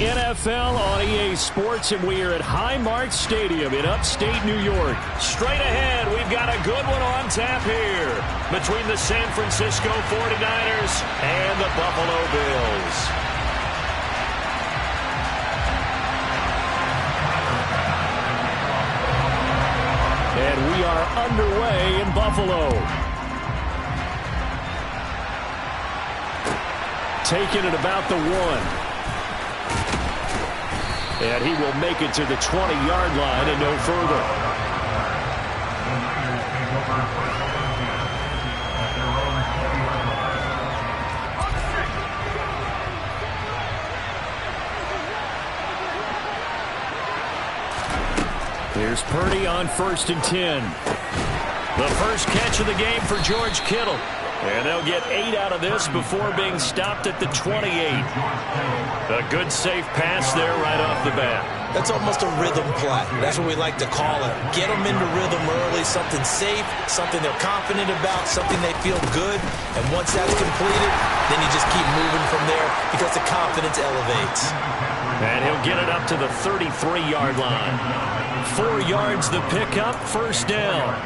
NFL on EA Sports, and we are at Highmark Stadium in upstate New York. Straight ahead, we've got a good one on tap here between the San Francisco 49ers and the Buffalo Bills. And we are underway in Buffalo. Taking it about the 1. And he will make it to the 20-yard line and no further. Here's Purdy on 1st and 10. The first catch of the game for George Kittle. And they'll get 8 out of this before being stopped at the 28. A good, safe pass there right off the bat. That's almost a rhythm play. That's what we like to call it. Get them into rhythm early, something safe, something they're confident about, something they feel good. And once that's completed, then you just keep moving from there because the confidence elevates. And he'll get it up to the 33-yard line. 4 yards the pickup, first down.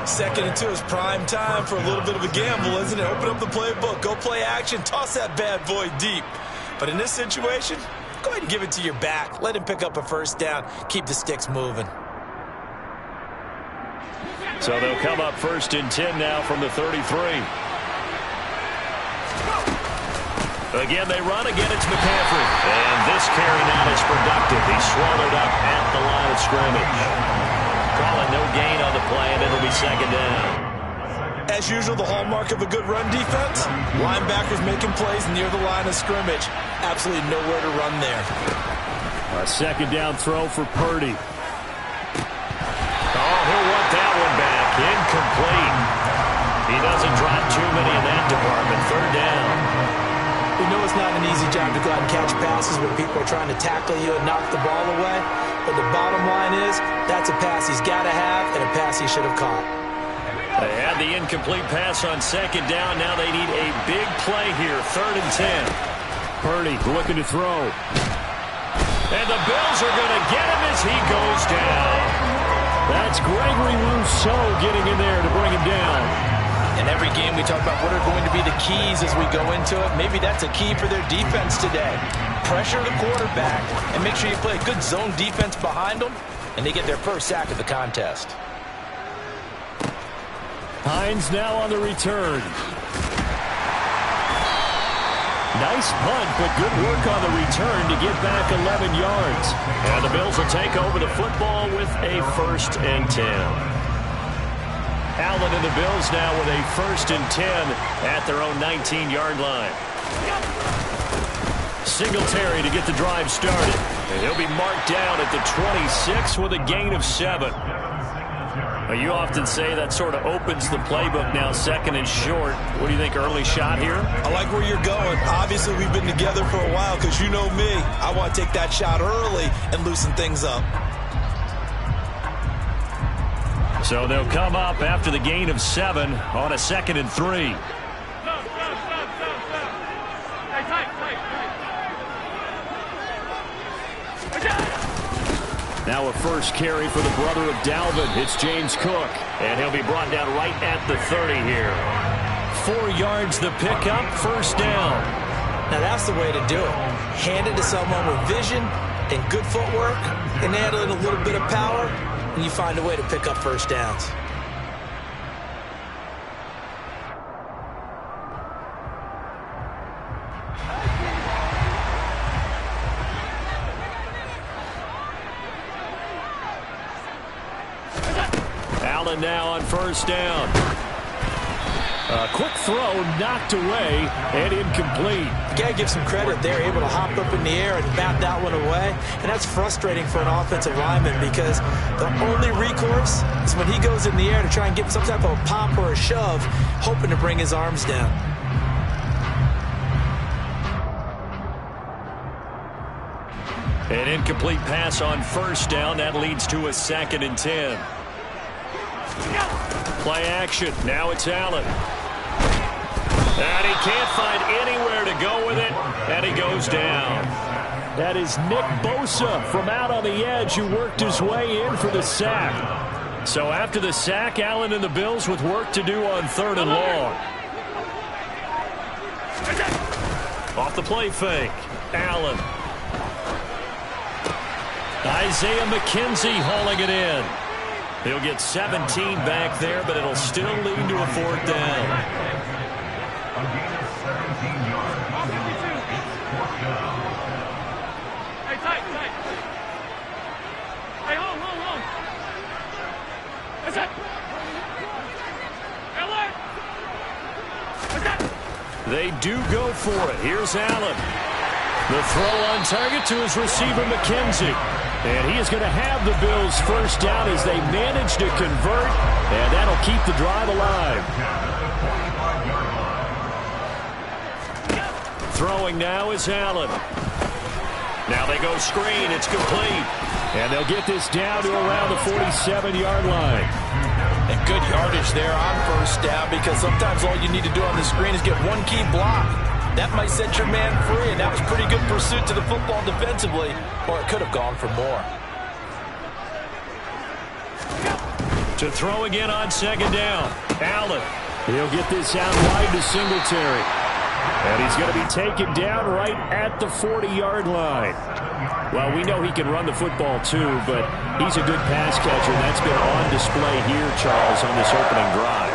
2nd and 2 is prime time for a little bit of a gamble, isn't it? Open up the playbook, go play action, toss that bad boy deep. But in this situation, go ahead and give it to your back. Let him pick up a first down. Keep the sticks moving. So they'll come up 1st and 10 now from the 33. Again, they run. Again, it's McCaffrey. And this carry now is productive. He's swallowed up at the line of scrimmage. Calling no gain on the play, and it'll be 2nd down. As usual, the hallmark of a good run defense, linebackers making plays near the line of scrimmage. Absolutely nowhere to run there. A 2nd down throw for Purdy. Oh, he'll want that one back. Incomplete. He doesn't drop too many in that department. 3rd down. We know it's not an easy job to go out and catch passes when people are trying to tackle you and knock the ball away. But the bottom line is, that's a pass he's got to have and a pass he should have caught. They had the incomplete pass on 2nd down. Now they need a big play here. 3rd and 10. Purdy looking to throw. And the Bills are going to get him as he goes down. That's Gregory Rousseau getting in there to bring him down. In every game, we talk about what are going to be the keys as we go into it. Maybe that's a key for their defense today. Pressure the quarterback and make sure you play a good zone defense behind them, and they get their first sack of the contest. Hines now on the return. Nice punt, but good work on the return to get back 11 yards. And the Bills will take over the football with a 1st and 10. Allen and the Bills now with a 1st and 10 at their own 19-yard line. Singletary to get the drive started. And he'll be marked down at the 26 with a gain of 7. Well, you often say that sort of opens the playbook now, 2nd and short. What do you think, early shot here? I like where you're going. Obviously, we've been together for a while because you know me. I want to take that shot early and loosen things up. So they'll come up after the gain of 7 on a 2nd and 3. Now a first carry for the brother of Dalvin. It's James Cook. And he'll be brought down right at the 30 here. 4 yards the pickup, 1st down. Now that's the way to do it. Hand it to someone with vision and good footwork and add in a little bit of power, and you find a way to pick up 1st downs. Allen now on 1st down. A quick throw knocked away and incomplete. Got to give some credit. They're able to hop up in the air and bat that one away. And that's frustrating for an offensive lineman because the only recourse is when he goes in the air to try and get some type of a pop or a shove, hoping to bring his arms down. An incomplete pass on 1st down. That leads to a 2nd and 10. Play action. Now it's Allen. And he can't find anywhere to go with it, and he goes down. That is Nick Bosa from out on the edge who worked his way in for the sack. So after the sack, Allen and the Bills with work to do on 3rd and long. Off the play fake, Allen. Isaiah McKenzie hauling it in. He'll get 17 back there, but it'll still lead to a 4th down. They do go for it. Here's Allen. The throw on target to his receiver, McKenzie. And he is going to have the Bills 1st down as they manage to convert. And that'll keep the drive alive. Throwing now is Allen. Now they go screen. It's complete. And they'll get this down to around the 47-yard line. And good yardage there on 1st down, because sometimes all you need to do on the screen is get one key block. That might set your man free, and that was pretty good pursuit to the football defensively, or it could have gone for more. To throw again on 2nd down, Allen. He'll get this out wide to Singletary. And he's going to be taken down right at the 40-yard line. Well, we know he can run the football too, but he's a good pass catcher. That's been on display here, Charles, on this opening drive.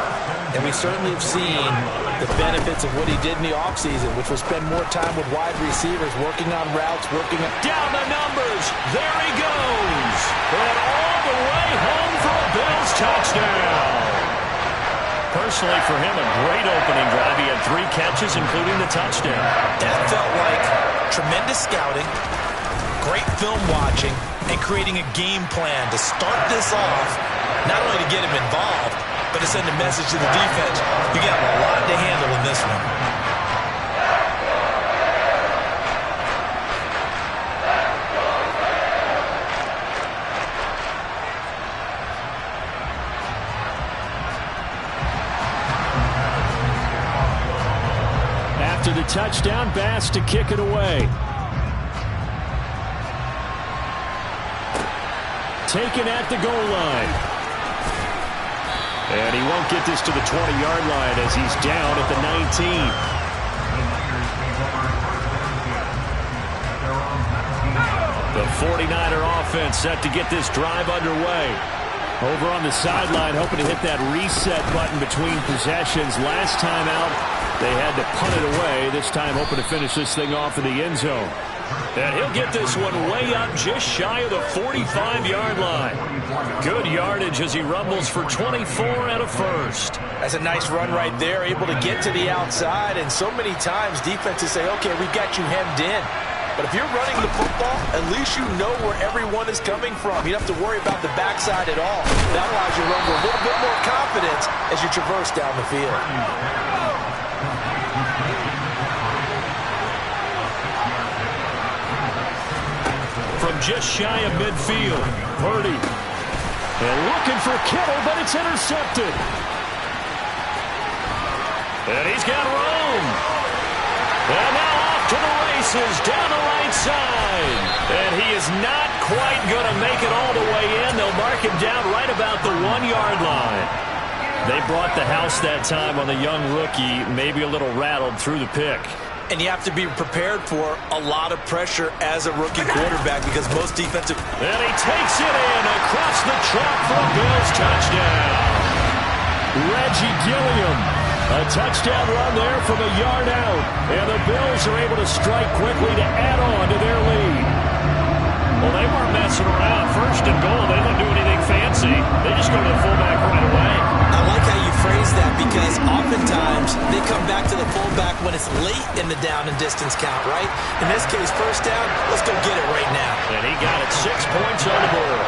And we certainly have seen the benefits of what he did in the offseason, which was spend more time with wide receivers, working on routes, working on... Down the numbers. There he goes. And all the way home for a Bills touchdown. Personally, for him, a great opening drive. He had 3 catches, including the touchdown. That felt like tremendous scouting, great film watching, and creating a game plan to start this off, not only to get him involved, but to send a message to the defense. You got a lot to handle in this one. After the touchdown, Bass to kick it away. Taken at the goal line. And he won't get this to the 20-yard line as he's down at the 19. The 49er offense set to get this drive underway. Over on the sideline, hoping to hit that reset button between possessions. Last time out, they had to punt it away. This time, hoping to finish this thing off in the end zone. And he'll get this one way up just shy of the 45-yard line. Good yardage as he rumbles for 24 and a 1st. That's a nice run right there, able to get to the outside. And so many times defenses say, okay, we've got you hemmed in. But if you're running the football, at least you know where everyone is coming from. You don't have to worry about the backside at all. That allows you to run with a little bit more confidence as you traverse down the field. From just shy of midfield, Purdy. And looking for Kittle, but it's intercepted. And he's got room. And now off to the races down the right side. And he is not quite going to make it all the way in. They'll mark him down right about the 1-yard line. They brought the house that time on the young rookie, maybe a little rattled through the pick. And you have to be prepared for a lot of pressure as a rookie quarterback because most defensive... And he takes it in across the track for a Bills touchdown. Reggie Gilliam. A touchdown run there from a yard out. And the Bills are able to strike quickly to add on to their lead. Well, they weren't messing around. 1st and goal, they didn't do anything fancy. They just go to the fullback right away. I like how you phrase that because oftentimes they come back to the fullback when it's late in the down and distance count, right? In this case, 1st down, let's go get it right now. And he got it 6 points on the board.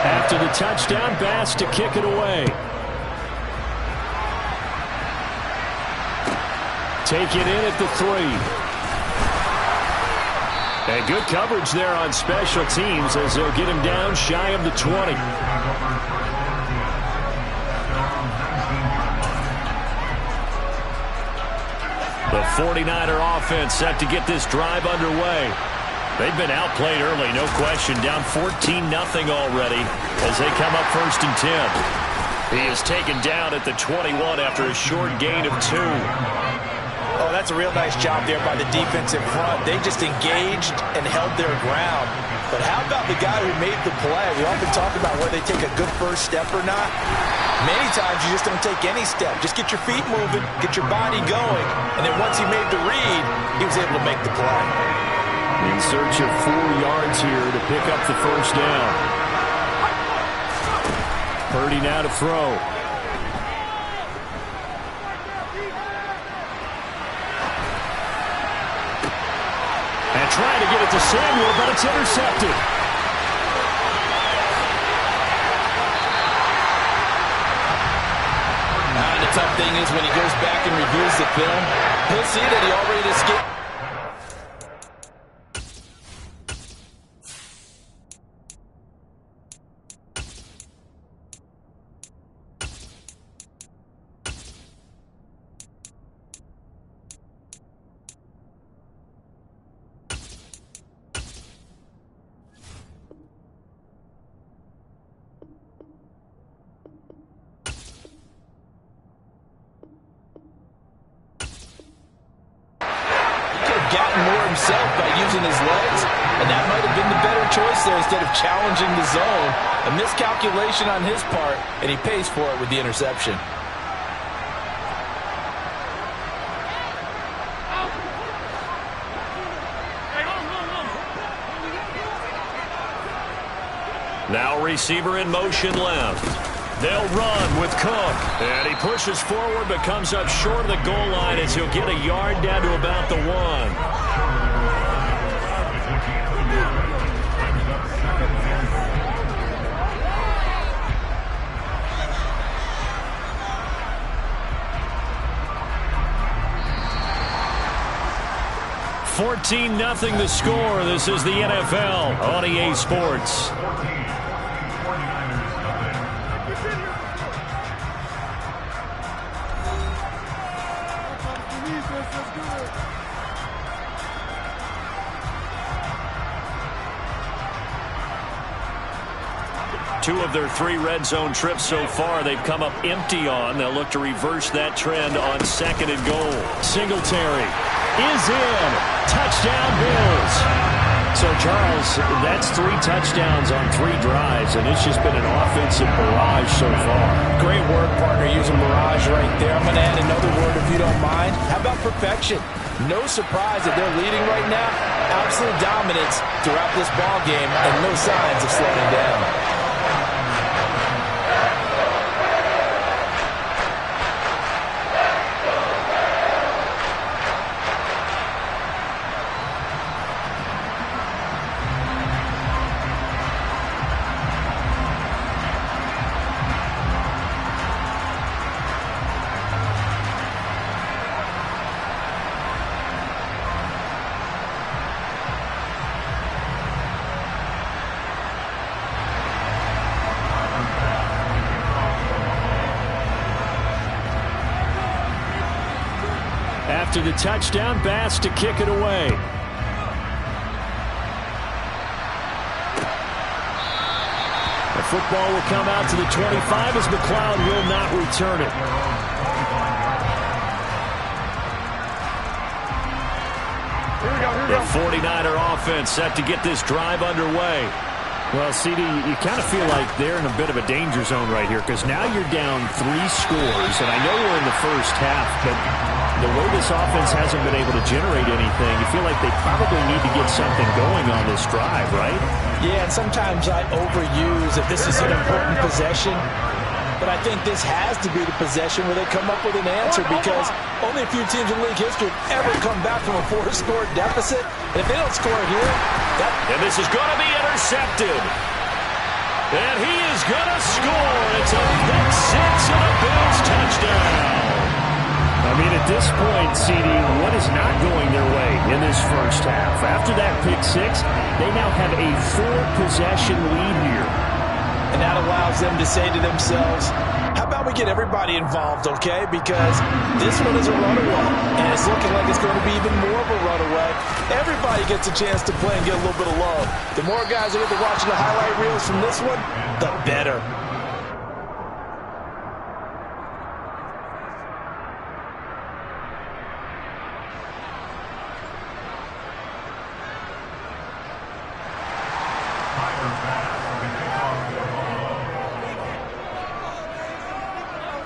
After the touchdown, Bass to kick it away. Take it in at the 3. And good coverage there on special teams as they'll get him down shy of the 20. The 49er offense set to get this drive underway. They've been outplayed early, no question. Down 14-0 already as they come up 1st and 10. He is taken down at the 21 after a short gain of 2. Oh, that's a real nice job there by the defense in front. They just engaged and held their ground. But how about the guy who made the play? We often talk about whether they take a good first step or not. Many times you just don't take any step. Just get your feet moving, get your body going. And then once he made the read, he was able to make the play. In search of 4 yards here to pick up the first down. Purdy now to throw. And trying to get it to Samuel, but it's intercepted. And the tough thing is when he goes back and reviews the film, he'll see that he already escaped. Gotten more himself by using his legs, and that might have been the better choice there instead of challenging the zone. A miscalculation on his part, and he pays for it with the interception. Now receiver in motion left. They'll run with Cook. And he pushes forward but comes up short of the goal line as he'll get a yard down to about the 1. $14-0 the score. This is the NFL on EA Sports. Two of their 3 red zone trips so far they've come up empty on. They'll look to reverse that trend on 2nd and goal. Singletary is in. Touchdown Bills. So, Charles, that's 3 touchdowns on 3 drives, and it's just been an offensive barrage so far. Great work, partner, using barrage right there. I'm going to add another word if you don't mind. How about perfection? No surprise that they're leading right now. Absolute dominance throughout this ball game and no signs of slowing down. After the touchdown, Bass to kick it away. The football will come out to the 25 as McLeod will not return it. The 49er offense set to get this drive underway. Well, CD, you kind of feel like they're in a bit of a danger zone right here because now you're down 3 scores, and I know we're in the first half, but the way this offense hasn't been able to generate anything, you feel like they probably need to get something going on this drive, right? Yeah, and sometimes I overuse that this is an important possession, but I think this has to be the possession where they come up with an answer because only a few teams in league history have ever come back from a 4-score deficit. And if they don't score here, and this is going to be intercepted. And he is going to score. It's a pick 6 and a Bills touchdown. I mean, at this point, CD, what is not going their way in this first half? After that pick 6, they now have a 4-possession lead here. And that allows them to say to themselves, how about how we get everybody involved, okay? Because this one is a runaway, and it's looking like it's going to be even more of a runaway. Everybody gets a chance to play and get a little bit of love. The more guys that get to watching the highlight reels from this one, the better.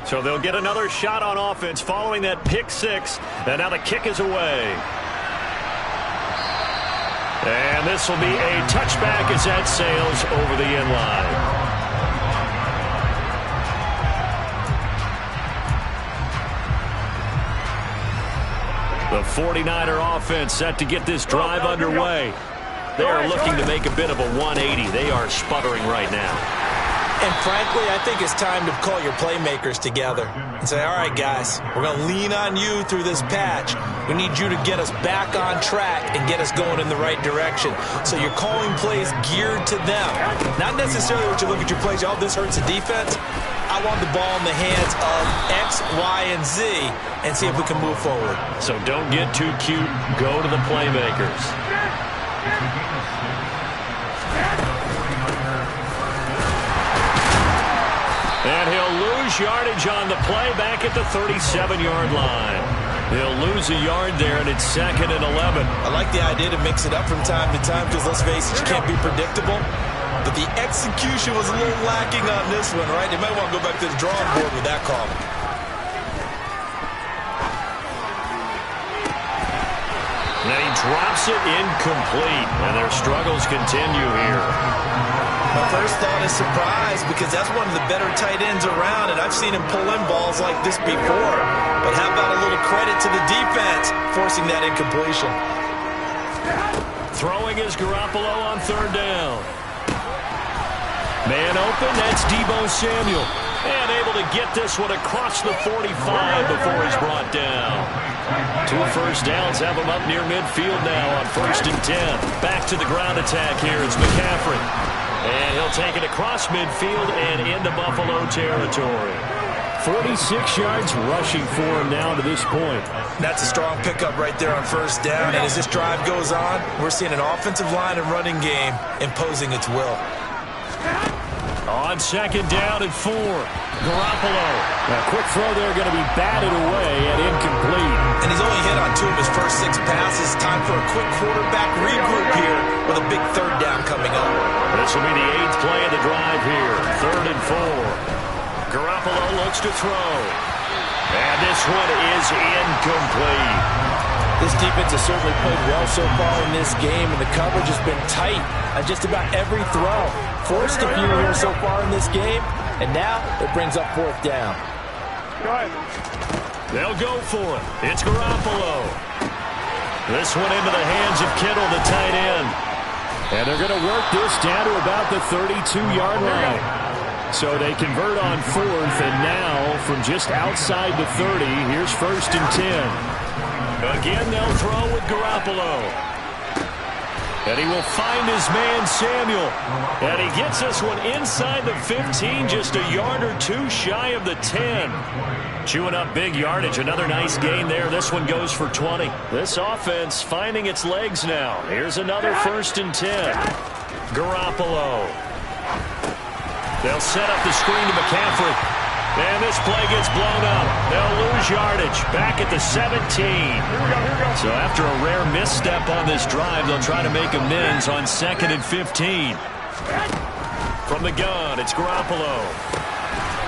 So they'll get another shot on offense following that pick six. And now the kick is away. And this will be a touchback as that sails over the end line. The 49er offense set to get this drive underway. They are looking to make a bit of a 180. They are sputtering right now. And frankly, I think it's time to call your playmakers together and say, all right, guys, we're going to lean on you through this patch. We need you to get us back on track and get us going in the right direction. So you're calling plays geared to them. Not necessarily what you look at your plays, oh, this hurts the defense. I want the ball in the hands of X, Y, and Z and see if we can move forward. So don't get too cute. Go to the playmakers. And he'll lose yardage on the play back at the 37-yard line. He'll lose a yard there, and it's 2nd and 11. I like the idea to mix it up from time to time because, let's face it, you can't be predictable. But the execution was a little lacking on this one, right? They might want to go back to the drawing board with that call. And he drops it incomplete, and their struggles continue here. My first thought is surprise because that's one of the better tight ends around, and I've seen him pull in balls like this before. But how about a little credit to the defense forcing that incompletion? Throwing is Garoppolo on 3rd down. Man open, that's Deebo Samuel. And able to get this one across the 45 before he's brought down. 2 first downs have him up near midfield now on 1st and 10. Back to the ground attack here, it's McCaffrey. And he'll take it across midfield and into Buffalo territory. 46 yards rushing for him now to this point. That's a strong pickup right there on 1st down. And as this drive goes on, we're seeing an offensive line and running game imposing its will. On 2nd down and 4. Garoppolo. A quick throw there going to be batted away and incomplete. And he's only hit on 2 of his first 6 passes. Time for a quick quarterback regroup here with a big 3rd down coming up. This will be the 8th play of the drive here. 3rd and 4. Garoppolo looks to throw. And this one is incomplete. This defense has certainly played well so far in this game, and the coverage has been tight on just about every throw. Forced a few here so far in this game, and now it brings up 4th down. Go ahead. They'll go for it. It's Garoppolo. This one into the hands of Kittle, the tight end. And they're going to work this down to about the 32-yard line. So they convert on 4th, and now from just outside the 30, here's 1st and 10. Again, they'll throw with Garoppolo. And he will find his man, Samuel. And he gets this one inside the 15, just a yard or 2 shy of the 10. Chewing up big yardage. Another nice gain there. This one goes for 20. This offense finding its legs now. Here's another 1st and 10. Garoppolo. They'll set up the screen to McCaffrey. And this play gets blown up. They'll lose yardage back at the 17. So after a rare misstep on this drive, they'll try to make amends on 2nd and 15. From the gun, it's Garoppolo.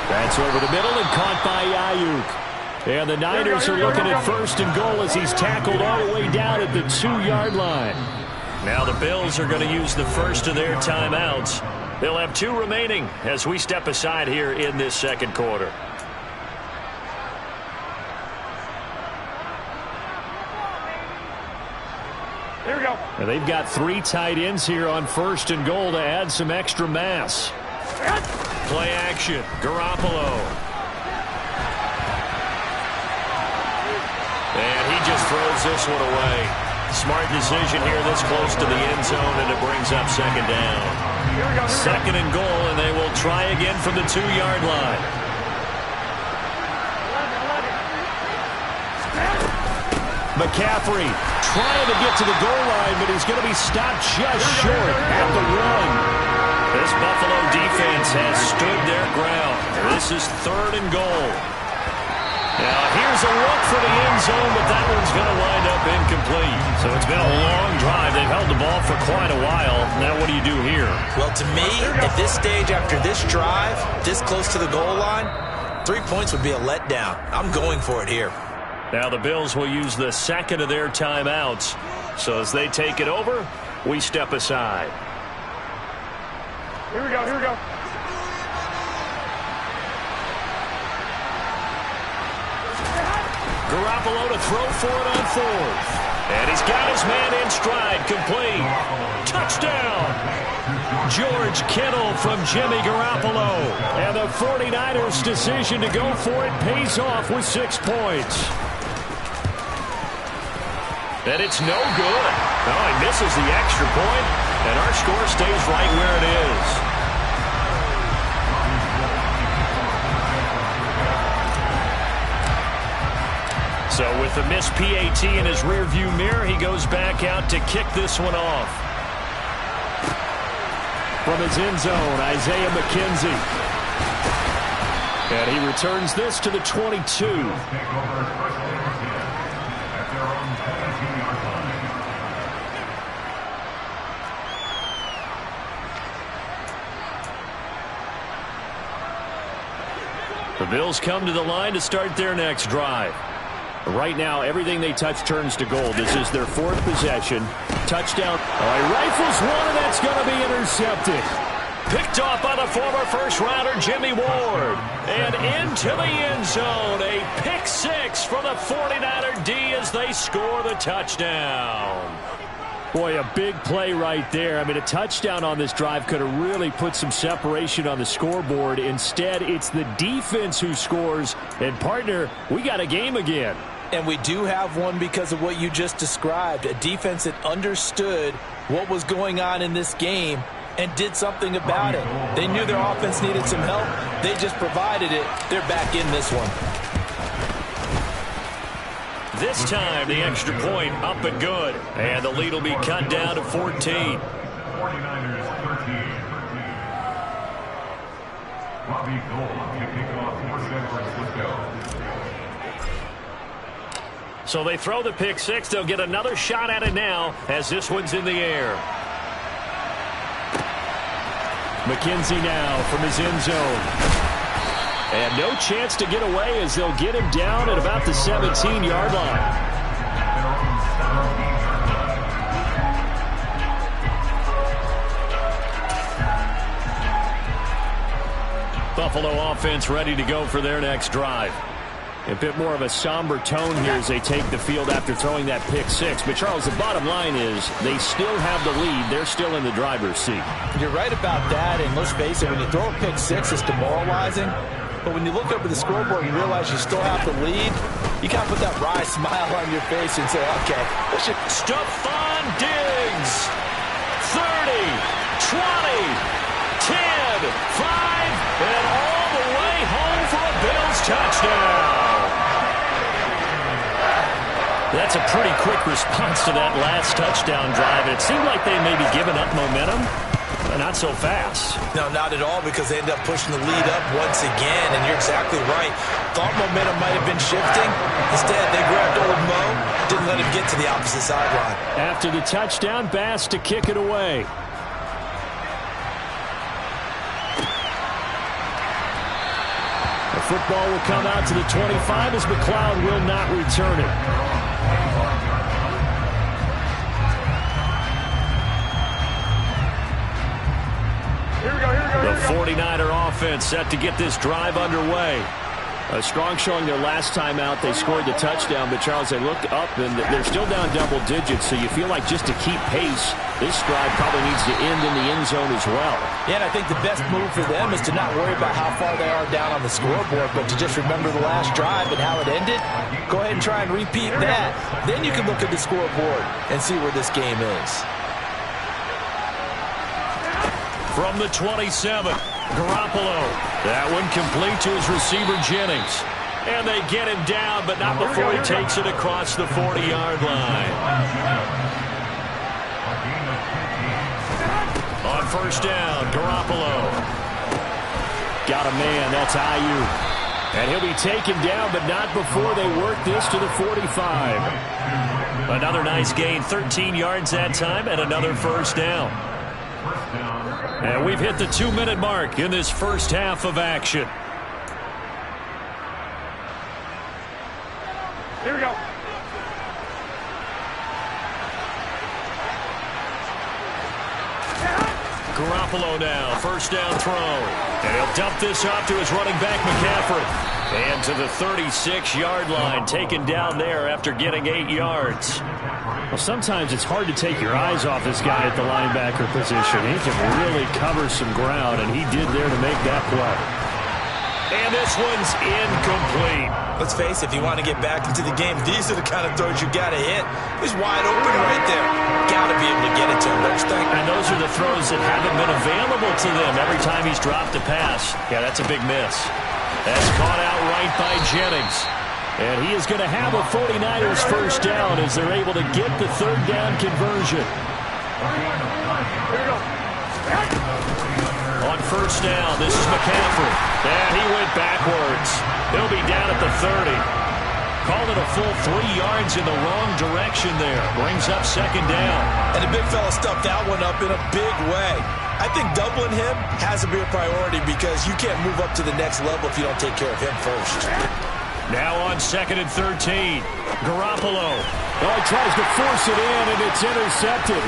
That's over the middle and caught by Ayuk. And the Niners are looking at 1st and goal as he's tackled all the way down at the 2-yard line. Now the Bills are going to use the first of their timeouts. They'll have 2 remaining as we step aside here in this 2nd quarter. There we go. Now they've got 3 tight ends here on 1st and goal to add some extra mass. Play action. Garoppolo. And he just throws this one away. Smart decision here this close to the end zone, and it brings up 2nd down. 2nd and goal, and they will try again from the 2-yard line. McCaffrey trying to get to the goal line, but he's going to be stopped just short at the 1. This Buffalo defense has stood their ground. This is 3rd and goal. Now, here's a look for the end zone, but that one's going to wind up incomplete. So it's been a long drive. They've held the ball for quite a while. Now what do you do here? Well, to me, at this stage after this drive, this close to the goal line, 3 points would be a letdown. I'm going for it here. Now the Bills will use the second of their timeouts. So as they take it over, we step aside. Here we go, here we go. Garoppolo to throw for it on 4th. And he's got his man in stride, complete. Touchdown! George Kittle from Jimmy Garoppolo. And the 49ers' decision to go for it pays off with 6 points. And it's no good. Oh, he misses the extra point, and our score stays right where it is. So with the missed PAT in his rearview mirror, he goes back out to kick this one off. From his end zone, Isaiah McKenzie. And he returns this to the 22. The Bills come to the line to start their next drive. Right now, everything they touch turns to gold. This is their 4th possession. Touchdown. He rifles one, and that's going to be intercepted. Picked off by the former first-rounder Jimmy Ward. And into the end zone. A pick 6 for the 49er D as they score the touchdown. Boy, a big play right there. I mean, a touchdown on this drive could have really put some separation on the scoreboard. Instead, it's the defense who scores. And, partner, we got a game again. And we do have one because of what you just described. A defense that understood what was going on in this game and did something about it. They knew their offense needed some help. They just provided it. They're back in this one. This time, the extra point up and good. And the lead will be cut down to 14. 49ers 13. Robbie Gould to kick off for San Francisco. So they throw the pick 6. They'll get another shot at it now as this one's in the air. McKenzie now from his end zone. And no chance to get away as they'll get him down at about the 17-yard line. Buffalo offense ready to go for their next drive. A bit more of a somber tone here as they take the field after throwing that pick 6. But, Charles, the bottom line is they still have the lead. They're still in the driver's seat. You're right about that, and let's face it, when you throw a pick 6, it's demoralizing. But when you look up at the scoreboard and realize you still have the lead, you got to put that wry smile on your face and say, okay, let's just... Stephon Diggs. 30, 20, 10, 5, and all the way home for a Bills touchdown. That's a pretty quick response to that last touchdown drive. It seemed like they may be giving up momentum. Not so fast. No, not at all, because they end up pushing the lead up once again, and you're exactly right. Thought momentum might have been shifting. Instead, they grabbed old Mo, didn't let him get to the opposite sideline. After the touchdown, Bass to kick it away. The football will come out to the 25 as McLeod will not return it. The 49er offense set to get this drive underway. A strong showing their last time out. They scored the touchdown, but, Charles, they looked up, and they're still down double digits, so you feel like just to keep pace, this drive probably needs to end in the end zone as well. Yeah, and I think the best move for them is to not worry about how far they are down on the scoreboard, but to just remember the last drive and how it ended. Go ahead and try and repeat that. Then you can look at the scoreboard and see where this game is. From the 27, Garoppolo. That one complete to his receiver, Jennings. And they get him down, but not before he takes it across the 40-yard line. On first down, Garoppolo. Got a man, that's Ayuk. And he'll be taken down, but not before they work this to the 45. Another nice gain, 13 yards that time, and another first down. And we've hit the 2-minute mark in this first half of action. Here we go. Garoppolo now, first down throw. And he'll dump this off to his running back, McCaffrey. And to the 36-yard line, taken down there after getting 8 yards. Well, sometimes it's hard to take your eyes off this guy at the linebacker position. He can really cover some ground, and he did there to make that play. And this one's incomplete. Let's face it, if you want to get back into the game, these are the kind of throws you got to hit. He's wide open right there. Got to be able to get it to him, don't you think? And those are the throws that haven't been available to them every time he's dropped a pass. Yeah, that's a big miss. That's caught out right by Jennings. And he is going to have a 49ers first down as they're able to get the third down conversion. On first down, this is McCaffrey. And he went backwards. He'll be down at the 30. Called it a full 3 yards in the wrong direction there. Brings up second down. And the big fella stuffed that one up in a big way. I think doubling him has to be a priority because you can't move up to the next level if you don't take care of him first. Now on 2nd and 13. Garoppolo. Oh, he tries to force it in, and it's intercepted.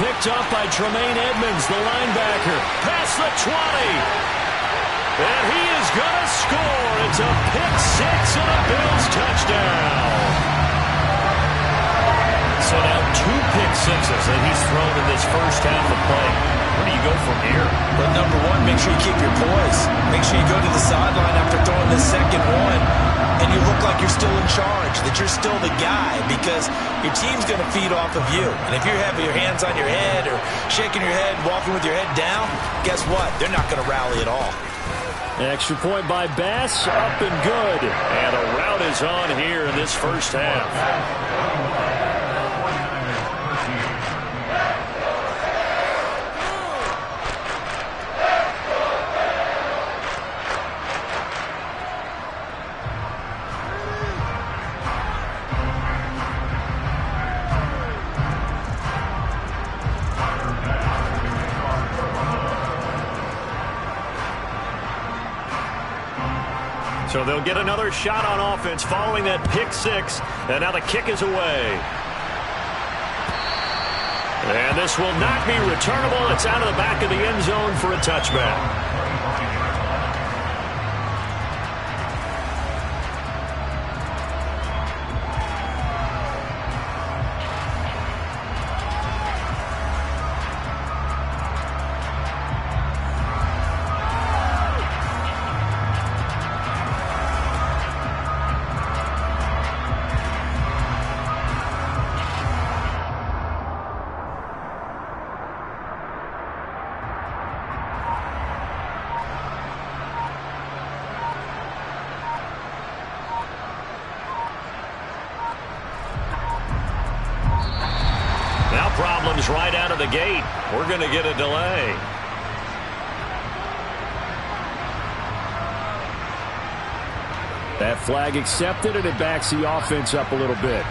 Picked up by Tremaine Edmonds, the linebacker. Past the 20. And he is going to score. It's a pick-6 and a Bills touchdown. So now 2 pick-sixes that he's thrown in this first half of play. Where do you go from here? Well, number one, make sure you keep your poise. Make sure you go to the sideline after throwing the second one, and you look like you're still in charge, that you're still the guy, because your team's going to feed off of you. And if you have your hands on your head or shaking your head, walking with your head down, guess what? They're not going to rally at all. Extra point by Bass, up and good. And a rout is on here in this first half. So they'll get another shot on offense following that pick-6, and now the kick is away. And this will not be returnable. It's out of the back of the end zone for a touchback. Problems right out of the gate. We're going to get a delay. That flag accepted, and it backs the offense up a little bit.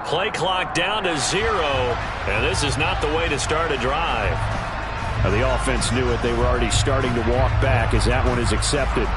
Play clock down to 0, and this is not the way to start a drive. Now, the offense knew it. They were already starting to walk back as that one is accepted.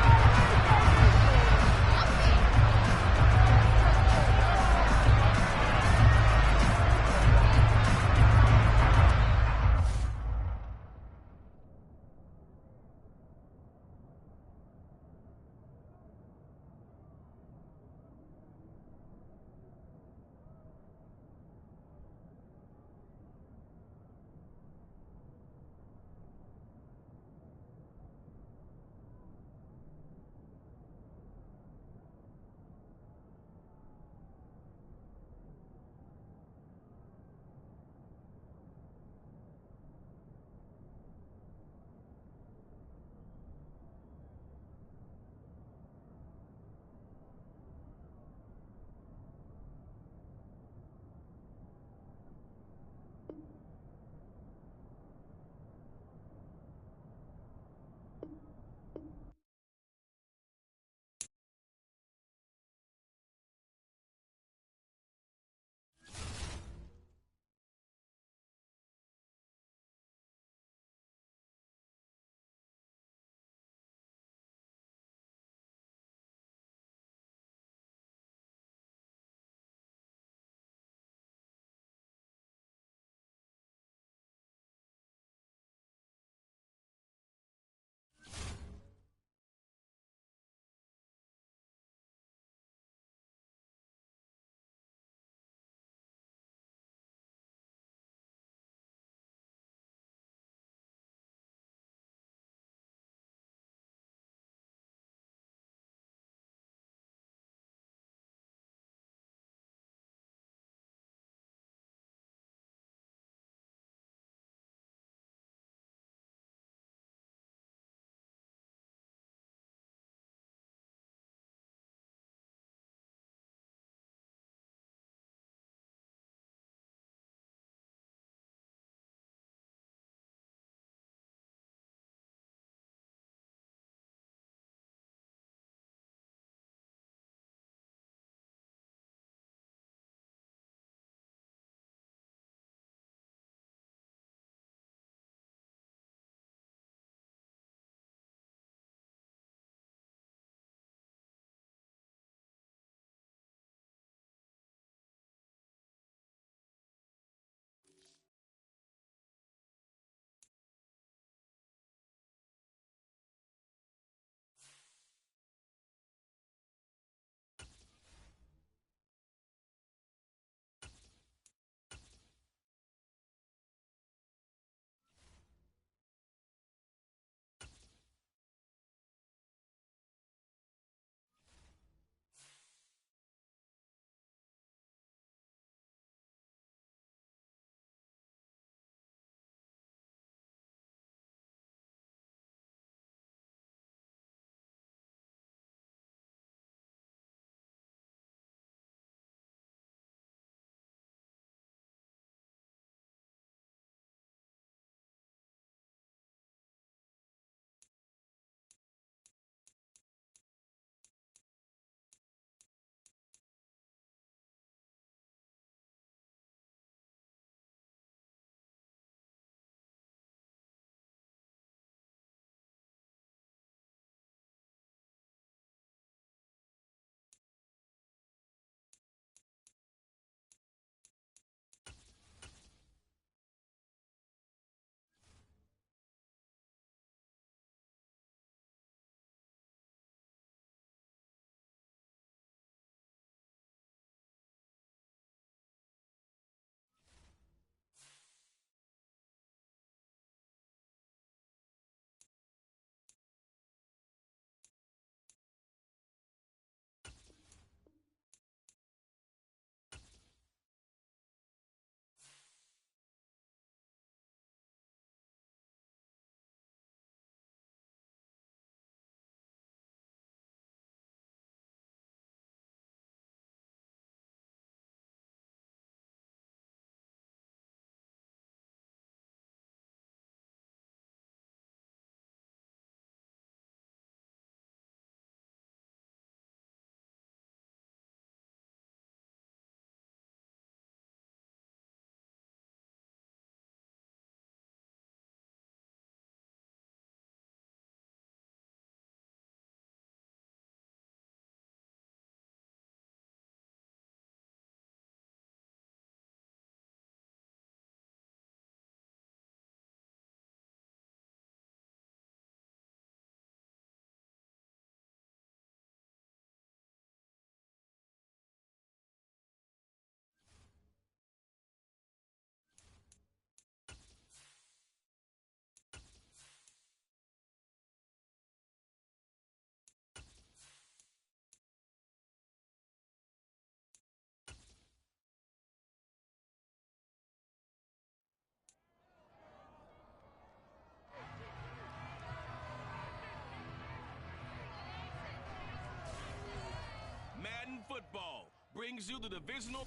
football brings you the divisional.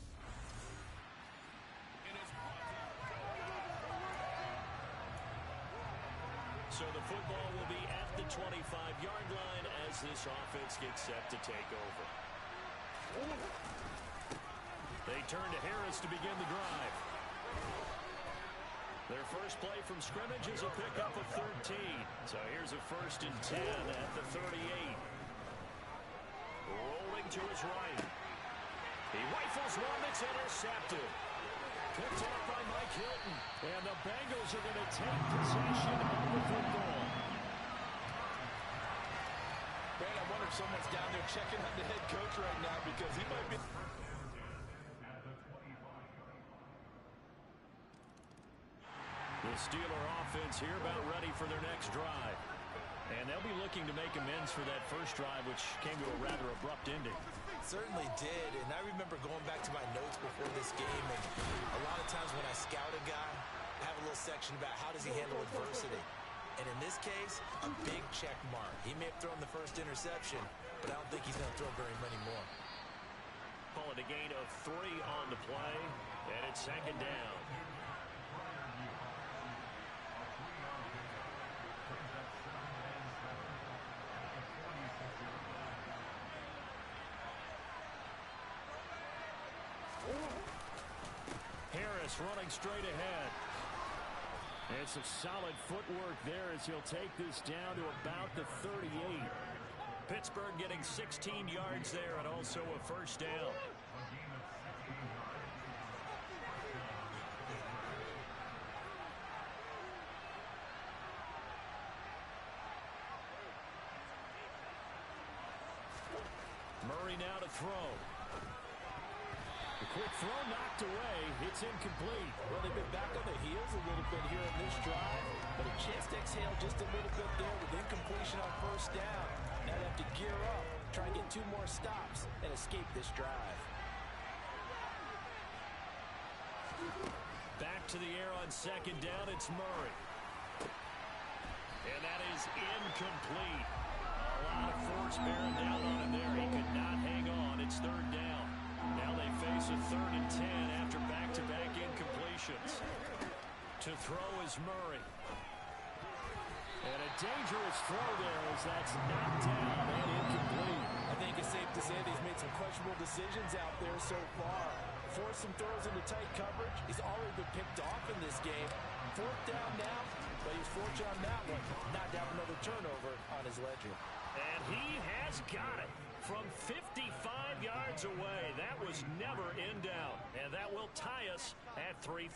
So the football will be at the 25-yard line as this offense gets set to take over. They turn to Harris to begin the drive. Their first play from scrimmage is a pickup of 13. So here's a 1st and 10 at the 38. Rolling to his right. He rifles one that's intercepted. Picked off by Mike Hilton. And the Bengals are going to take possession of the football. Man, I wonder if someone's down there checking on the head coach right now because he might be... The Steeler offense here about ready for their next drive. And they'll be looking to make amends for that first drive, which came to a rather abrupt ending. Certainly did, and I remember going back to my notes before this game, and a lot of times when I scout a guy, I have a little section about how does he handle adversity. And in this case, a big check mark. He may have thrown the first interception, but I don't think he's going to throw very many more. Call it a gain of 3 on the play, and it's 2nd down. Harris running straight ahead. It's a solid footwork there as he'll take this down to about the 38. Pittsburgh getting 16 yards there and also a 1st down. Murray now to throw. The quick throw knocked away. It's incomplete. Well, they've been back on their heels a little bit here in this drive, but a chance to exhale just a little bit there with incompletion on 1st down. Now they have to gear up, try and get 2 more stops, and escape this drive. Back to the air on 2nd down. It's Murray. And that is incomplete. A lot of force bearing down on him there. He could not hang on. It's 3rd down. Now they face a 3rd and 10 after back-to-back incompletions. To throw is Murray. And a dangerous throw there as that's knocked down and incomplete. I think it's safe to say that he's made some questionable decisions out there so far. Forced some throws into tight coverage. He's already been picked off in this game. 4th down now, but he's fortunate on that one not to have another turnover on his ledger. And he has got it from 55 yards away. That was never in doubt. And that will tie us at 3-3.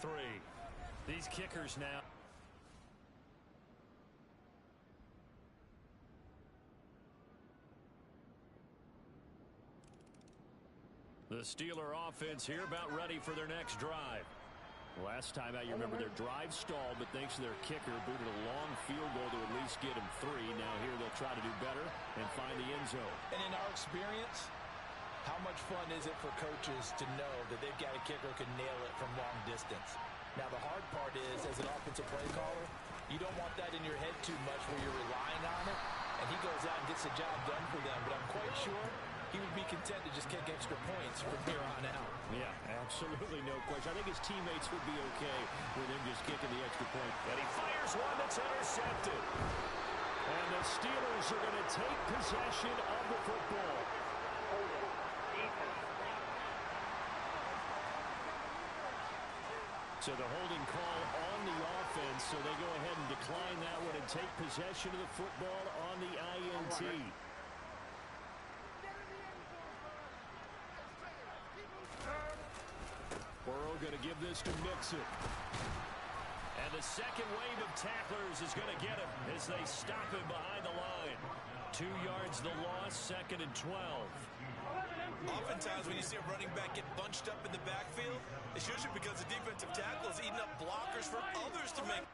These kickers now. The Steeler offense here about ready for their next drive. Last time out, you remember their drive stalled, but thanks to their kicker, booted a long field goal to at least get them 3. Now here they'll try to do better and find the end zone. And in our experience, how much fun is it for coaches to know that they've got a kicker who can nail it from long distance? Now the hard part is, as an offensive play caller, you don't want that in your head too much where you're relying on it, and he goes out and gets the job done for them. But I'm quite sure he would be content to just kick extra points from here on out. Yeah, absolutely no question. I think his teammates would be okay with him just kicking the extra point. And he fires one that's intercepted. And the Steelers are going to take possession of the football. So the holding call on the offense, so they go ahead and decline that one and take possession of the football on the INT. Burrow going to give this to Mixon. And the second wave of tacklers is going to get him as they stop him behind the line. 2 yards the loss, 2nd and 12. Oftentimes when you see a running back get bunched up in the backfield, it's usually because the defensive tackle is eating up blockers for others to make.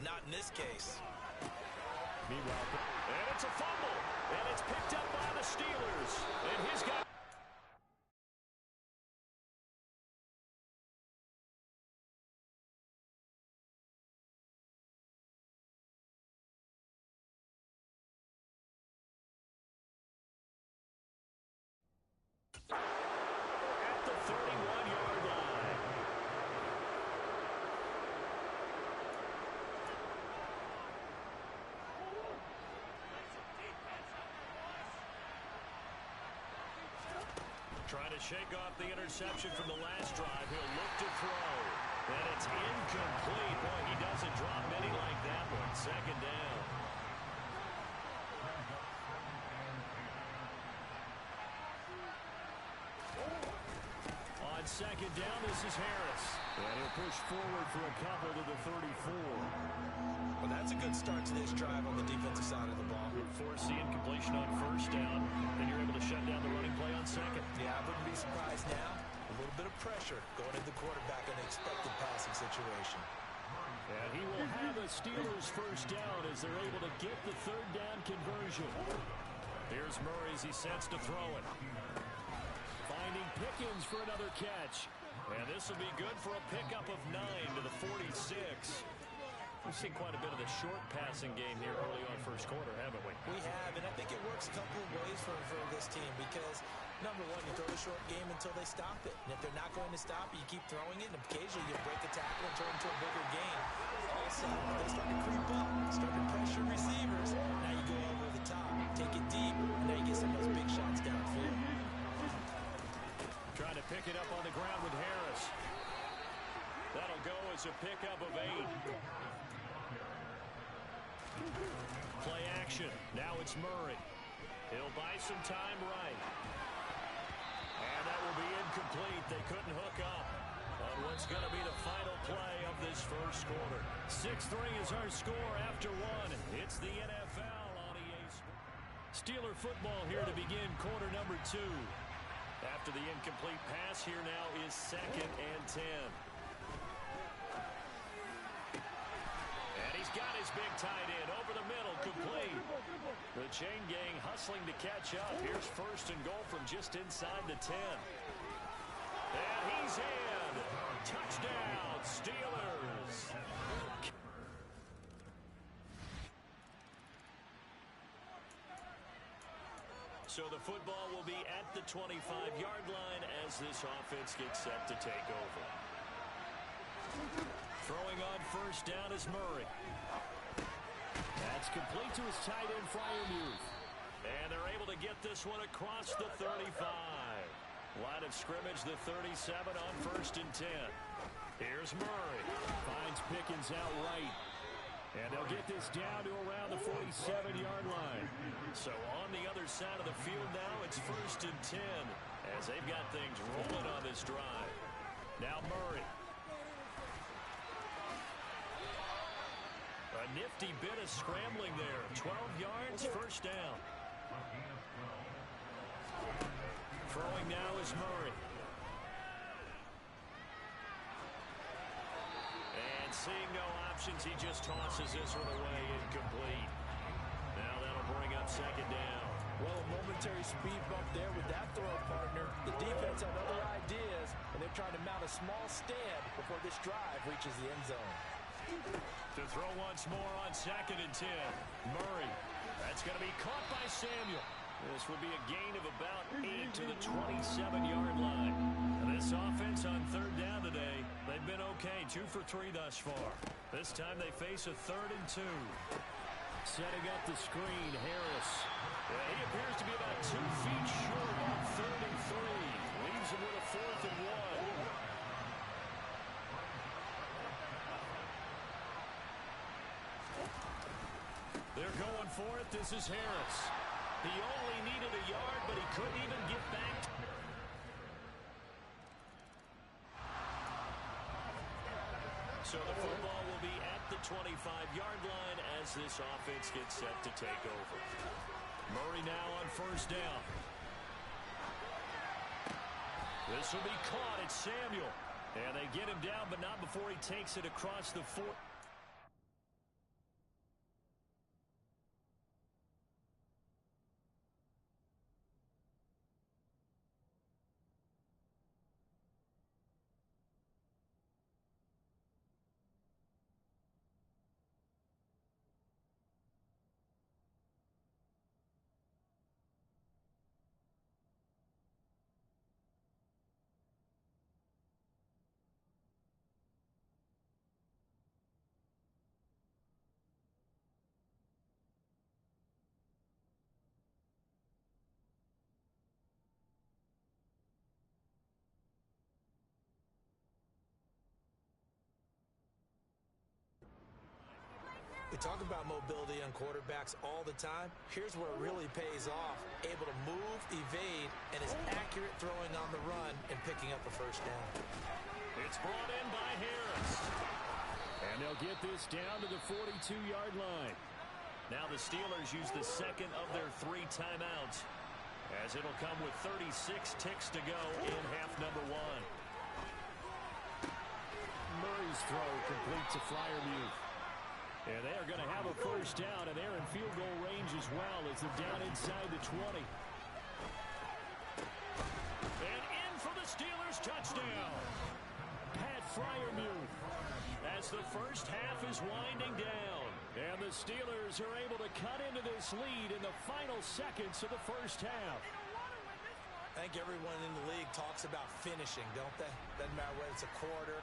not in this case. Meanwhile, and it's a fumble, and it's picked up by the Steelers, and his guy. At the 31-yard line. Trying to shake off the interception from the last drive. He'll look to throw. And it's incomplete. Boy, he doesn't drop many like that one. Second down. On second down, this is Harris. And he'll push forward for a couple to the 34. Well, that's a good start to this drive on the defensive side of the ball. Force the incompletion on first down, then you're able to shut down the running play on second. Yeah, I wouldn't be surprised now. A little bit of pressure going into the quarterback in an expected passing situation. And he will have a Steelers first down as they're able to get the third down conversion. Here's Murray as he sets to throw it. Finding Pickens for another catch. And this will be good for a pickup of 9 to the 46. We've seen quite a bit of the short passing game here early on first quarter, haven't we? We have, and I think it works a couple of ways for this team because, number one, you throw the short game until they stop it. And if they're not going to stop it, you keep throwing it, and occasionally you break a tackle and turn it into a bigger game. Also, they start to creep up, start to pressure receivers. Now you go over the top, take it deep, and now you get some of those big shots downfield. Trying to pick it up on the ground with Harris. That'll go as a pickup of 8. Play action. Now it's Murray. He'll buy some time right. And that will be incomplete. They couldn't hook up on what's going to be the final play of this first quarter. 6-3 is our score after 1. It's the NFL on EA Sports. Steeler football here to begin quarter number 2. After the incomplete pass, here now is 2nd and 10. And he's got his big tight end over the middle, complete. The chain gang hustling to catch up. Here's 1st and goal from just inside the 10. And he's in. Touchdown, Steelers. So the football will be at the 25-yard line as this offense gets set to take over. Throwing on first down is Murray. That's complete to his tight end, Freiermuth. And they're able to get this one across the 35. Line of scrimmage, the 37 on 1st and 10. Here's Murray. Finds Pickens out right. And they'll get this down to around the 47-yard line. So on the other side of the field now, it's 1st and 10 as they've got things rolling on this drive. Now Murray. A nifty bit of scrambling there. 12 yards, first down. Throwing now is Murray. And seeing no options, he just tosses this one away, incomplete. Now that'll bring up 2nd down. Well, a momentary speed bump there with that throw partner. The defense had other ideas, and they're trying to mount a small stand before this drive reaches the end zone. To throw once more on 2nd and 10. Murray. That's going to be caught by Samuel. This would be a gain of about 8 to the 27-yard line. And this offense on 3rd down today, they've been okay. 2 for 3 thus far. This time they face a 3rd and 2. Setting up the screen, Harris. Yeah, he appears to be about 2 feet short on 3rd and 3. Leaves him with a 4th and 1. They're going for it. This is Harris. He only needed a yard, but he couldn't even get back. So the football will be at the 25-yard line as this offense gets set to take over. Murray now on 1st down. This will be caught. It's Samuel. And they get him down, but not before he takes it across the 4. We talk about mobility on quarterbacks all the time. Here's where it really pays off. Able to move, evade, and is accurate throwing on the run and picking up a first down. It's brought in by Harris. And they'll get this down to the 42-yard line. Now the Steelers use the second of their 3 timeouts, as it'll come with 36 ticks to go in half number 1. Murray's throw complete to Freiermuth. And they are going to have a first down, and they're in field goal range as well as they're down inside the 20. And in for the Steelers touchdown. Pat Freiermuth, as the first half is winding down. And the Steelers are able to cut into this lead in the final seconds of the first half. I think everyone in the league talks about finishing, don't they? Doesn't matter whether it's a quarter.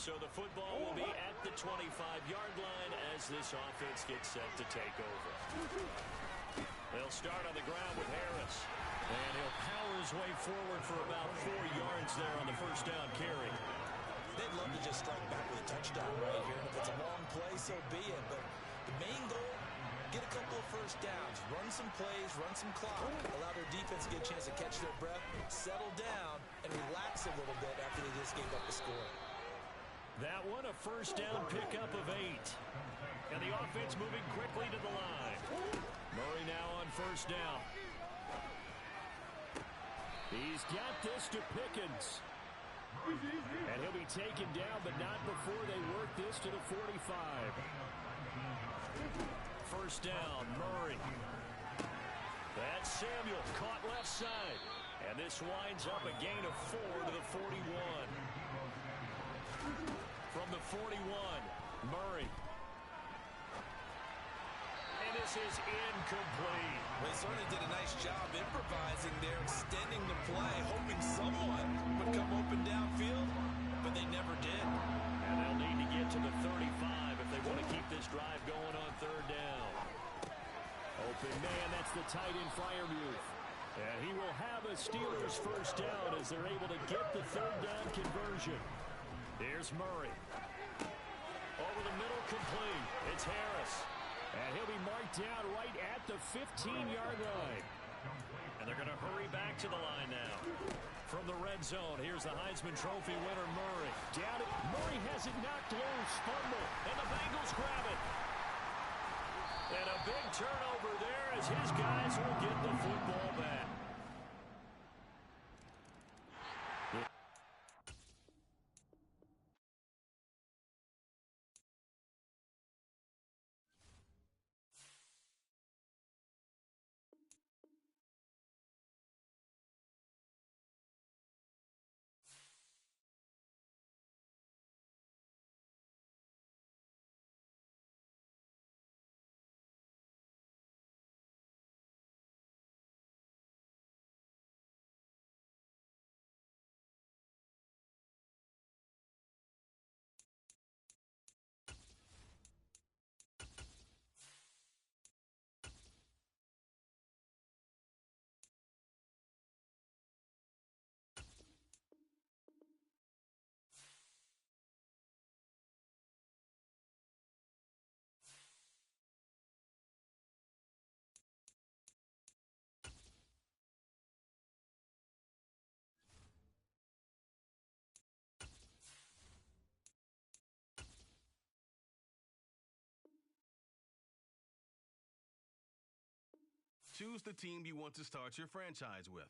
So the football will be at the 25-yard line as this offense gets set to take over. They'll start on the ground with Harris. And he'll power his way forward for about 4 yards there on the first down carry. They'd love to just strike back with a touchdown right here. And if it's a long play, so be it. But the main goal, get a couple of first downs, run some plays, run some clock, allow their defense to get a chance to catch their breath, settle down, and relax a little bit after they just gave up the score. That one, a first down pickup of 8. And the offense moving quickly to the line. Murray now on first down. He's got this to Pickens. And he'll be taken down, but not before they work this to the 45. first down. Murray. That's Samuel caught left side. And this winds up a gain of 4 to the 41. From the 41, Murray. And this is incomplete. They certainly did a nice job improvising there, extending the play, hoping someone would come open downfield, but they never did. And they'll need to get to the 35 if they want to keep this drive going on third down. Open man, that's the tight end Freiermuth. And he will have a Steelers first down as they're able to get the third down conversion. Here's Murray. Over the middle, complete. It's Harris. And he'll be marked down right at the 15-yard line. And they're going to hurry back to the line now. From the red zone, here's the Heisman Trophy winner, Murray. Down it. Murray has it knocked loose. Fumble. And the Bengals grab it. And a big turnover there as his guys will get the football back. Choose the team you want to start your franchise with.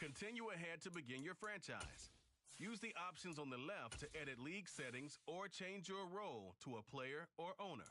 Continue ahead to begin your franchise. Use the options on the left to edit league settings or change your role to a player or owner.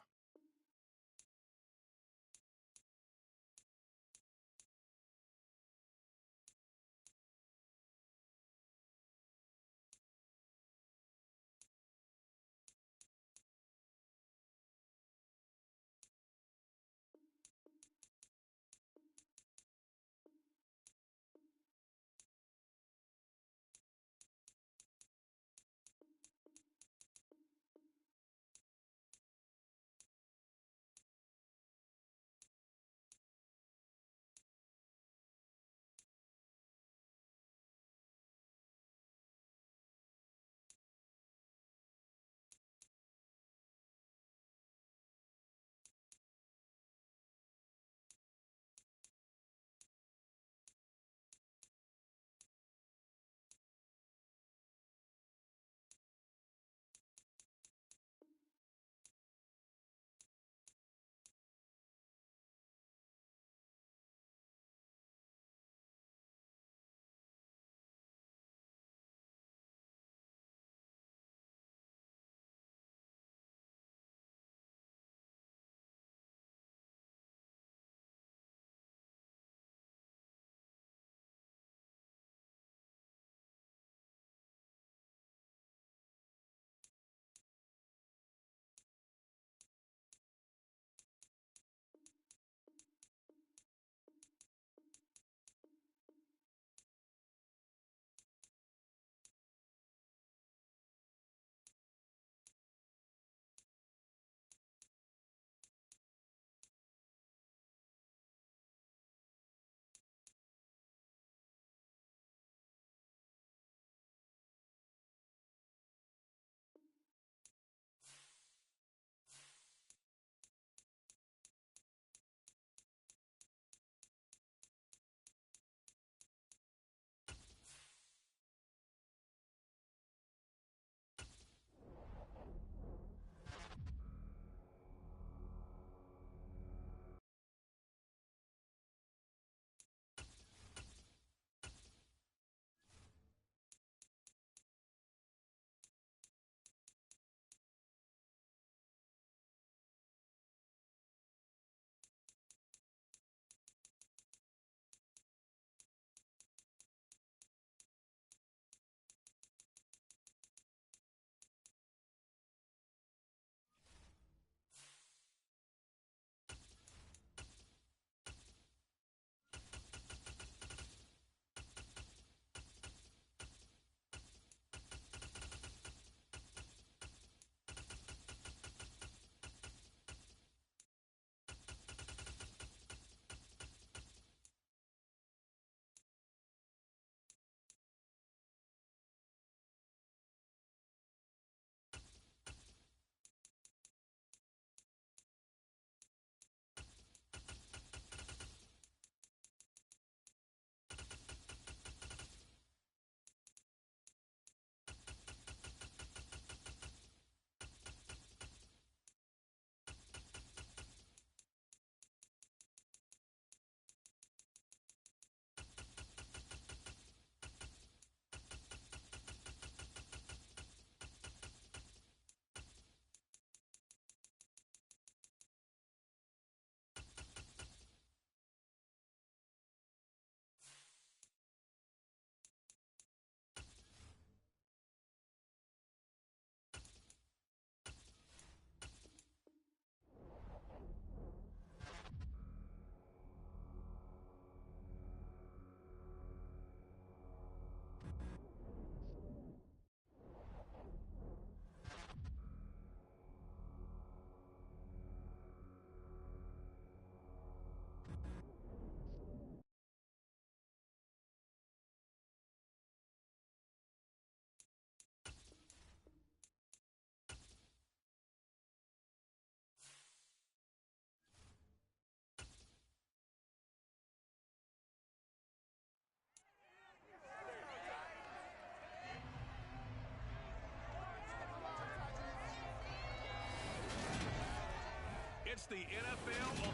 It's the NFL.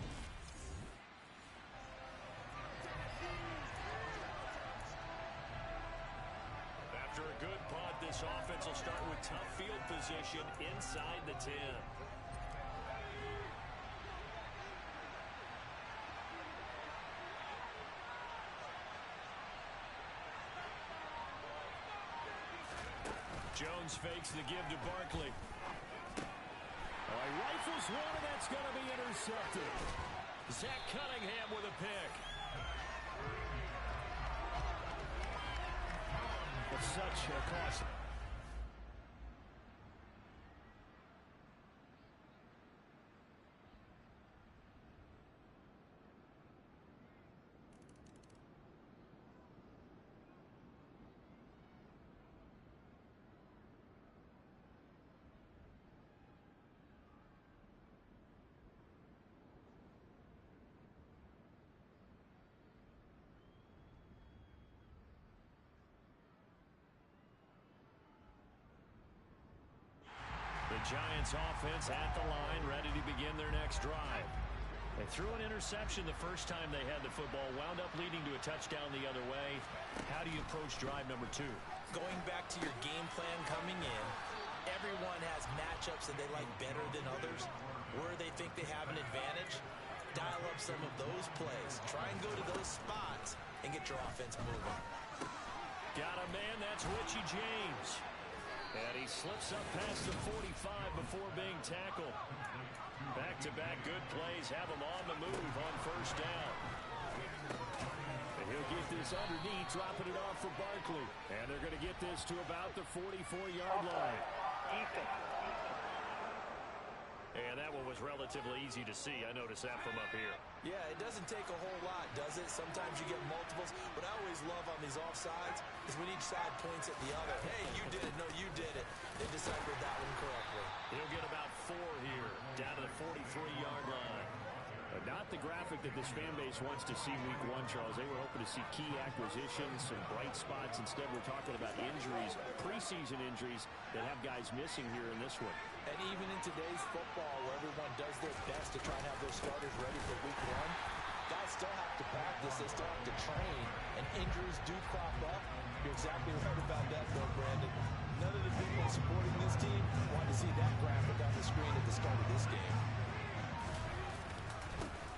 After a good punt, this offense will start with tough field position inside the 10. Jones fakes the give to Barkley. He rifles one, and that's going to be intercepted. Zach Cunningham with a pick. It's such a cost. The Giants offense at the line, ready to begin their next drive. They threw an interception the first time they had the football, wound up leading to a touchdown the other way. How do you approach drive number 2? Going back to your game plan coming in, everyone has matchups that they like better than others. Where they think they have an advantage, dial up some of those plays. Try and go to those spots and get your offense moving. Got a man, that's Richie James. And he slips up past the 45 before being tackled. Back-to-back good plays have him on the move on first down. And he'll get this underneath, dropping it off for Barkley. And they're going to get this to about the 44-yard line. And that one was relatively easy to see. I noticed that from up here. Yeah, it doesn't take a whole lot, does it? Sometimes you get multiples. What I always love on these offsides is when each side points at the other. Hey, you did it. No, you did it. They deciphered that one correctly. He'll get about 4 here, down to the 43-yard line. But not the graphic that this fan base wants to see week 1, Charles. They were hoping to see key acquisitions, some bright spots. Instead, we're talking about injuries, preseason injuries that have guys missing here in this one. And even in today's football, where everyone does their best to try and have their starters ready for week 1, guys still have to practice, they still have to train, and injuries do crop up. You're exactly right about that, though, Brandon. None of the people supporting this team want to see that graphic on the screen at the start of this game.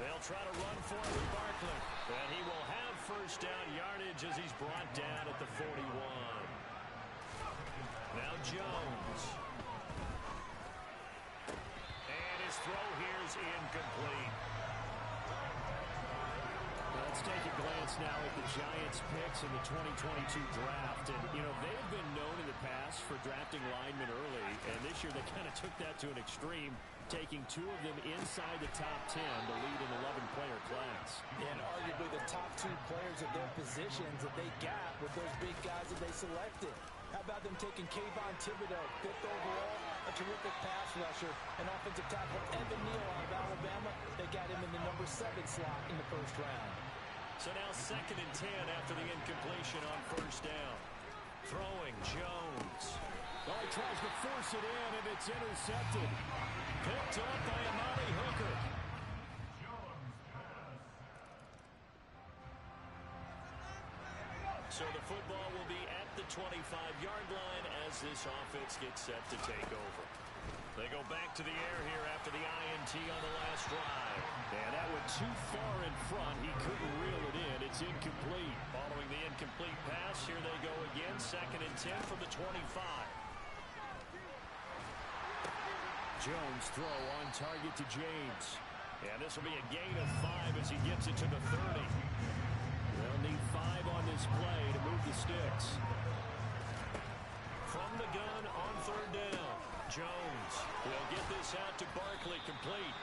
They'll try to run for it with Barkley. And he will have first down yardage as he's brought down at the 41. Now Jones. And his throw here is incomplete. Let's take a glance now at the Giants' picks in the 2022 draft. And, you know, they've been known in the past for drafting linemen early. And this year they kind of took that to an extreme, taking 2 of them inside the top 10 to lead an 11-player class. And arguably the top 2 players at their positions that they got with those big guys that they selected. How about them taking Kayvon Thibodeau, 5th overall, a terrific pass rusher, and offensive tackle Evan Neal out of Alabama. They got him in the number 7 slot in the first round. So now 2nd and 10 after the incompletion on first down. Throwing Jones. Oh, he tries to force it in, and it's intercepted. Picked up by Amani Hooker. So the football will be at the 25-yard line as this offense gets set to take over. They go back to the air here after the INT on the last drive. And that went too far in front. He couldn't reel it in. It's incomplete. Following the incomplete pass, here they go again. 2nd and 10 from the 25. Jones throw on target to James. And this will be a gain of 5 as he gets it to the 30. They'll need 5 on this play to move the sticks. From the gun on 3rd down, Jones will get this out to Barkley, complete.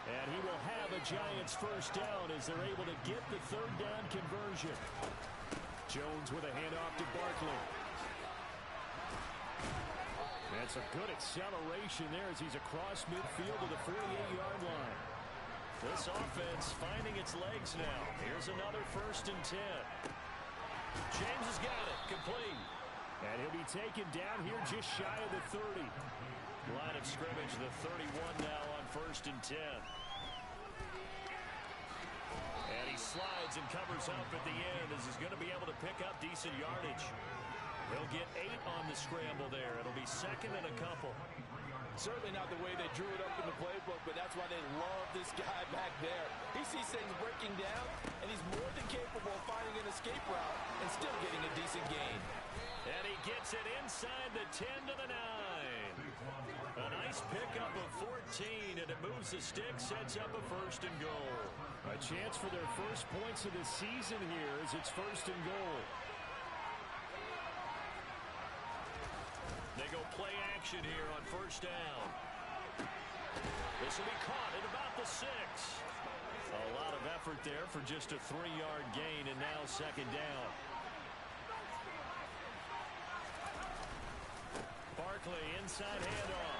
And he will have a Giants first down as they're able to get the 3rd down conversion. Jones with a handoff to Barkley. That's a good acceleration there as he's across midfield to the 48-yard line. This offense finding its legs now. Here's another 1st and 10. James has got it, complete. And he'll be taken down here just shy of the 30. Line of scrimmage, the 31 now on 1st and 10. slides and covers up at the end as he's going to be able to pick up decent yardage. He'll get 8 on the scramble there. It'll be second and a couple. Certainly not the way they drew it up in the playbook, but that's why they love this guy back there. He sees things breaking down, and he's more than capable of finding an escape route and still getting a decent gain. And he gets it inside the 10 to the 9. A nice pickup of 14, and it moves the stick, sets up a first and goal. A chance for their first points of the season here as it's first and goal. They go play action here on first down. This will be caught at about the 6. A lot of effort there for just a 3-yard gain, and now second down. Barkley inside handoff.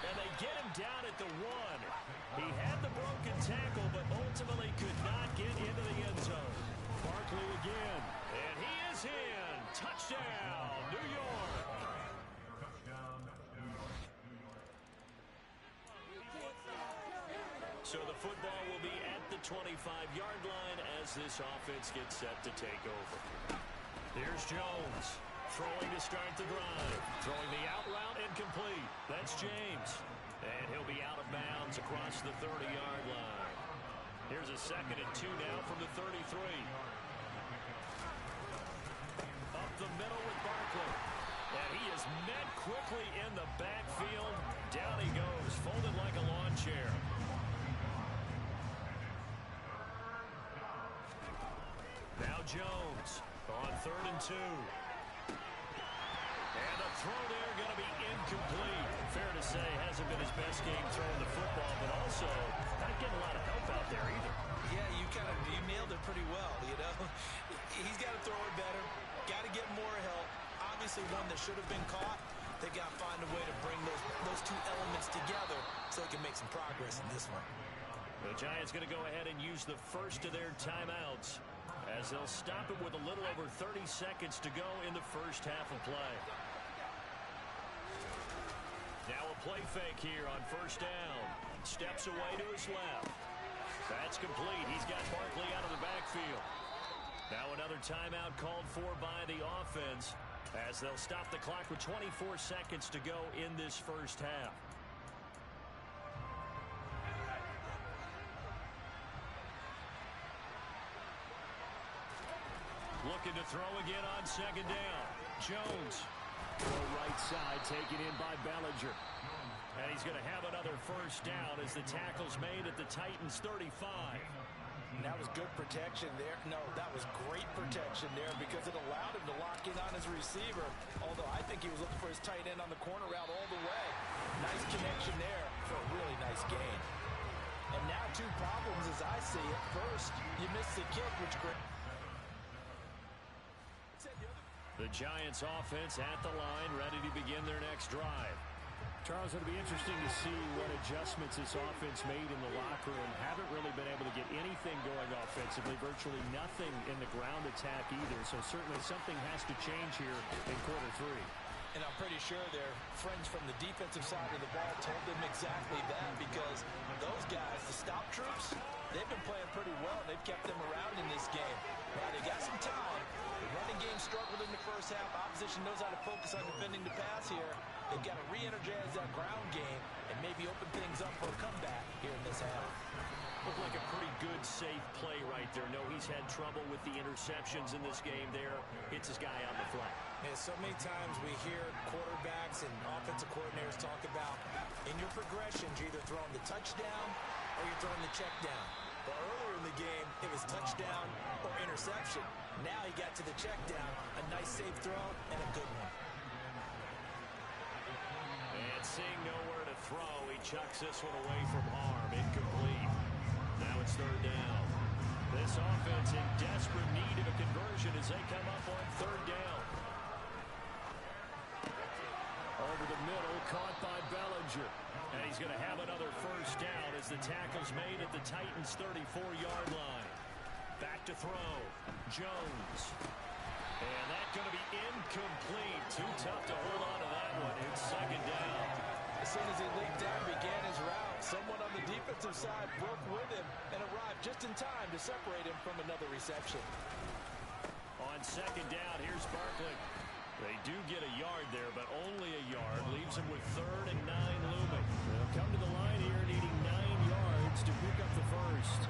And they get him down at the 1. He had the broken tackle, but ultimately could not get into the end zone. Barkley again. And he is in. Touchdown, New York. So the football will be at the 25-yard line as this offense gets set to take over. Here's Jones. Throwing to start the drive. Throwing the out route incomplete. That's James. And he'll be out of bounds across the 30-yard line. Here's a 2nd and 2 now from the 33. Up the middle with Barkley. And he is met quickly in the backfield. Down he goes, folded like a lawn chair. Now Jones on 3rd and 2. And the throw there going to be incomplete. Fair to say, hasn't been his best game throwing the football, but also not getting a lot of help out there either. Yeah, you nailed it pretty well, you know. He's got to throw it better. Got to get more help. Obviously one that should have been caught. They got to find a way to bring those two elements together so they can make some progress in this one. The Giants going to go ahead and use the first of their timeouts as they'll stop it with a little over 30 seconds to go in the first half of play. Now a play fake here on first down. Steps away to his left. That's complete. He's got Barkley out of the backfield. Now another timeout called for by the offense as they'll stop the clock with 24 seconds to go in this first half. Looking to throw again on second down. Jones. Throw right side, taken in by Bellinger. And he's going to have another first down as the tackle's made at the Titans' 35. And that was good protection there. No, that was great protection there because it allowed him to lock in on his receiver. Although I think he was looking for his tight end on the corner route all the way. Nice connection there for a really nice gain. And now two problems as I see it. First, you missed the kick, which great. The Giants offense at the line, ready to begin their next drive. Charles, it'll be interesting to see what adjustments this offense made in the locker room. Haven't really been able to get anything going offensively, virtually nothing in the ground attack either. So certainly something has to change here in quarter 3. And I'm pretty sure their friends from the defensive side of the ball told them exactly that because those guys, the stop troops, they've been playing pretty well. They've kept them around in this game. Now, they got some time. The running game struggled in the first half. Opposition knows how to focus on defending the pass here. They've got to re-energize that ground game and maybe open things up for a comeback here in this half. Looked like a pretty good, safe play right there. No, he's had trouble with the interceptions in this game there. Hits his guy on the flat. And so many times we hear quarterbacks and offensive coordinators talk about in your progressions, you're either throwing the touchdown or you're throwing the check down. But earlier in the game, it was touchdown or interception. Now he got to the check down, a nice safe throw, and a good one. And seeing nowhere to throw, he chucks this one away from harm. Incomplete. Now it's third down. This offense in desperate need of a conversion as they come up on third down. Over the middle, caught by Bellinger. And he's going to have another first down as the tackle's made at the Titans' 34-yard line. Back to throw. Jones. And that's going to be incomplete. Too tough to hold on to that one. It's second down. As soon as he leaped down, began his route. Someone on the defensive side broke with him and arrived just in time to separate him from another reception. On second down, here's Barkley. They do get a yard there, but only a yard. Leaves them with 3rd and 9 looming. They'll come to the line here needing 9 yards to pick up the first.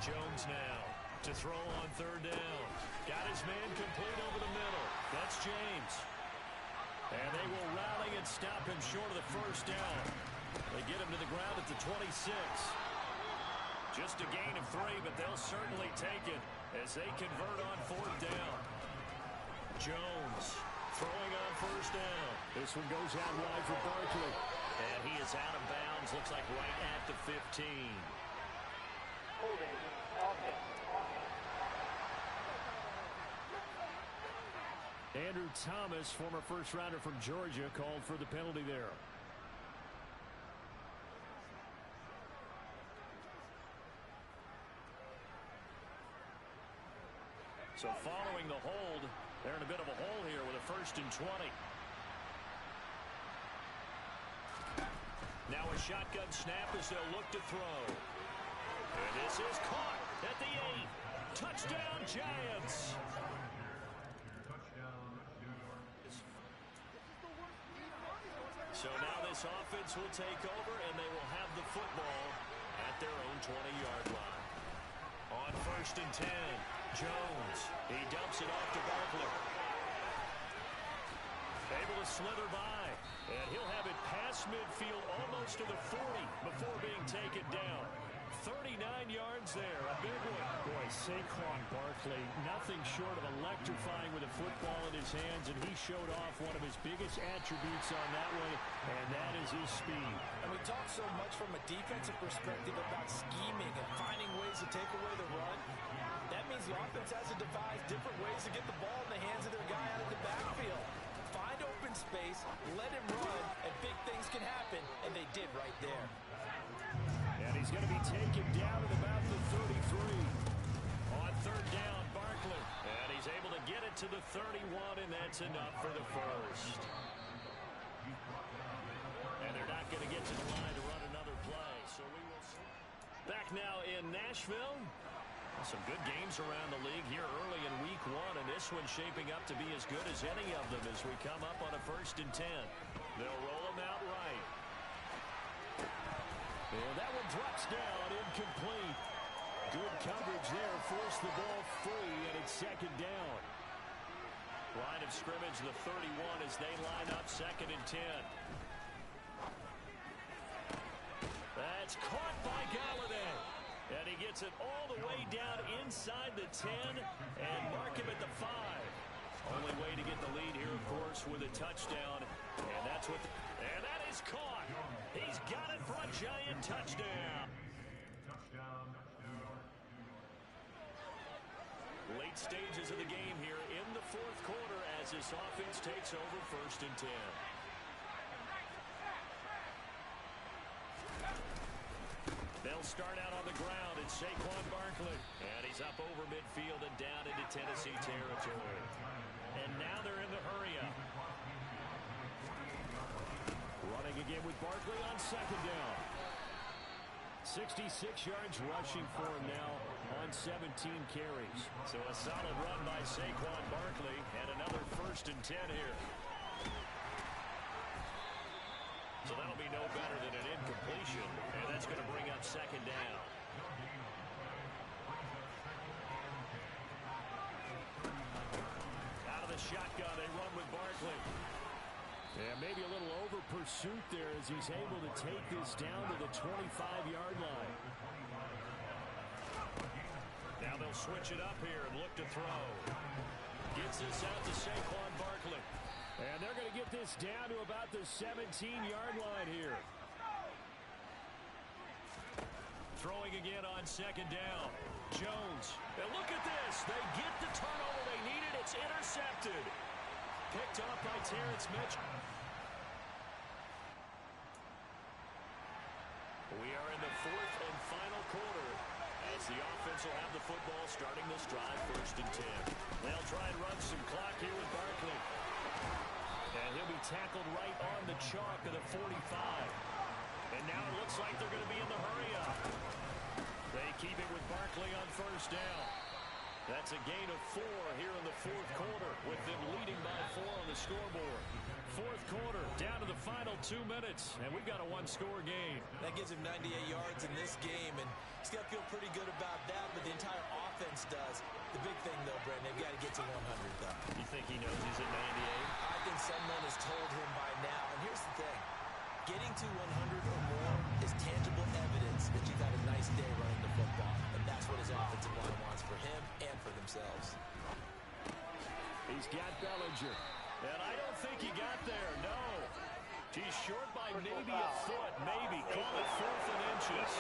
Jones now to throw on 3rd down. Got his man complete over the middle. That's James. And they will rally and stop him short of the first down. They get him to the ground at the 26. Just a gain of 3, but they'll certainly take it as they convert on 4th down. Jones throwing on 1st down. This one goes out wide for Barkley. And he is out of bounds. Looks like right at the 15. Holding. Offense. Andrew Thomas, former first-rounder from Georgia, called for the penalty there. So following the hold, they're in a bit of a hole here with a 1st and 20. Now a shotgun snap as they'll look to throw. And this is caught at the 8. Touchdown, Giants. So now this offense will take over, and they will have the football at their own 20-yard line. On 1st and 10, Jones. He dumps it off to Barkley. Able to slither by, and he'll have it past midfield almost to the 40 before being taken down. 39 yards there, a big one. Boy, Saquon Barkley, nothing short of electrifying with a football in his hands, and he showed off one of his biggest attributes on that one, and that is his speed. And we talk so much from a defensive perspective about scheming and finding ways to take away the run. That means the offense has to devise different ways to get the ball in the hands of their guy out of the backfield. Find open space, let him run, and big things can happen, and they did right there. And he's going to be taken down at about the 33. On 3rd down, Barkley. And he's able to get it to the 31, and that's enough for the first. And they're not going to get to the line to run another play, so we will see. Back now in Nashville. Some good games around the league here early in week 1, and this one's shaping up to be as good as any of them as we come up on a 1st and 10. They'll roll them out right. And that one drops down, incomplete. Good coverage there, forced the ball free, and it's 2nd down. Line of scrimmage, the 31 as they line up 2nd and 10. That's caught by Galladay. And he gets it all the way down inside the 10 and mark him at the 5. Only way to get the lead here, of course, with a touchdown. And that's what and that is caught. He's got it for a Giant touchdown. Late stages of the game here in the 4th quarter as this offense takes over 1st and 10. They'll start out on the ground. It's Saquon Barkley. And he's up over midfield and down into Tennessee territory. And now they're in the hurry-up. Running again with Barkley on 2nd down. 66 yards rushing for him now on 17 carries. So a solid run by Saquon Barkley and another 1st and 10 here. So that'll be no better than an incompletion, and that's going to bring up 2nd down. Out of the shotgun, they run with Barkley. Yeah, maybe a little over pursuit there as he's able to take this down to the 25-yard line. Now they'll switch it up here and look to throw. Gets this out to Saquon Barkley. And they're going to get this down to about the 17-yard line here. Throwing again on 2nd down. Jones. And look at this. They get the turnover they needed. It's intercepted. Picked off by Terrence Mitchell. We are in the 4th and final quarter as the offense will have the football starting this drive 1st and 10. They'll try and run some clock here with Barkley. And he'll be tackled right on the chalk of the 45. And now it looks like they're going to be first down. That's a gain of 4 here in the fourth quarter, with them leading by 4 on the scoreboard. Fourth quarter, down to the final 2 minutes, and we've got a one-score game. That gives him 98 yards in this game, and he's got to feel pretty good about that, but the entire offense does. The big thing, though, Brent, they've got to get to 100, though. You think he knows he's at 98? I think someone has told him by now, and here's the thing. Getting to 100 or more is tangible evidence that you've had a nice day running the football, and that's what his offensive line wants for him and for themselves. He's got Bellinger. And I don't think he got there, no. He's short by maybe a foot, maybe. Call it 4th and inches.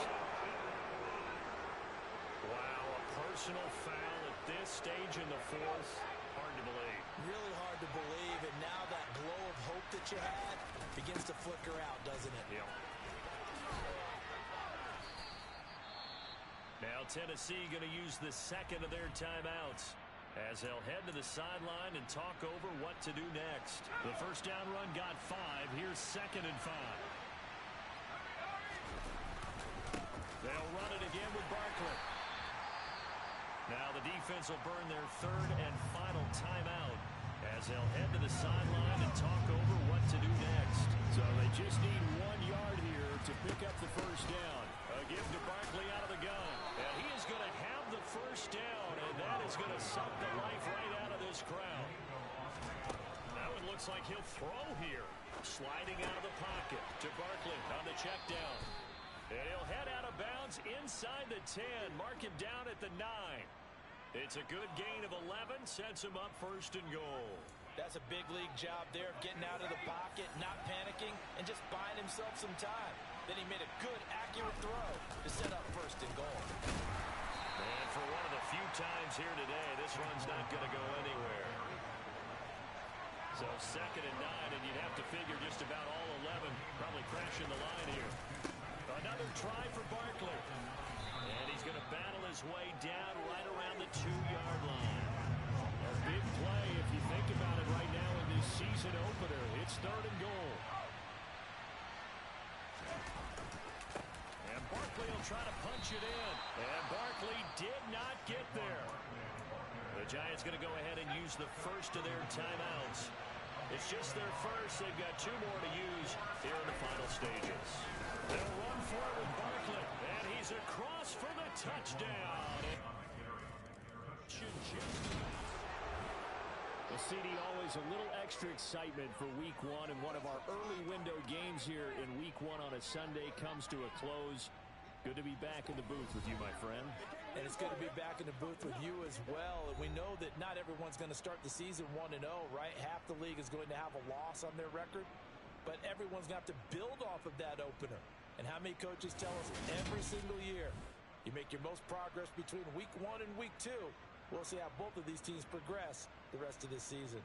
Wow, a personal foul at this stage in the fourth. Hard to believe. Really hard to believe, and now that glow of hope that you had begins to flicker out, doesn't it? Yep. Now Tennessee going to use the second of their timeouts, as they'll head to the sideline and talk over what to do next. The first down run got 5. Here's 2nd and 5. They'll run it again with Barkley. Now the defense will burn their 3rd and final timeout, as they'll head to the sideline and talk over what to do next. So they just need 1 yard here to pick up the first down. A give to Barkley out of the gun. And he is going to have the first down, and that is going to suck the life right out of this crowd. Now it looks like he'll throw here. Sliding out of the pocket to Barkley on the check down. And he'll head out of bounds inside the 10. Mark him down at the 9. It's a good gain of 11. Sets him up 1st and goal. That's a big league job there of getting out of the pocket, not panicking, and just buying himself some time. Then he made a good, accurate throw to set up 1st and goal. And for one of the few times here today, this run's not going to go anywhere. So 2nd and 9, and you'd have to figure just about all 11 probably crashing the line here. Another try for Barkley. And he's going to battle his way down right around the 2-yard line. A big play if you think about it right now in this season opener. It's 3rd and goal. And Barkley will try to punch it in. And Barkley did not get there. The Giants going to go ahead and use the first of their timeouts. It's just their first. They've got 2 more to use here in the final stages. They'll run for it with Barkley. And he's across for the touchdown. Well, CD, always a little extra excitement for Week 1, and one of our early window games here in Week 1 on a Sunday comes to a close. Good to be back in the booth with you, my friend. And it's good to be back in the booth with you as well. And we know that not everyone's going to start the season 1-0, right? Half the league is going to have a loss on their record. But everyone's going to have to build off of that opener. And how many coaches tell us every single year, you make your most progress between Week 1 and Week 2. We'll see how both of these teams progress the rest of this season.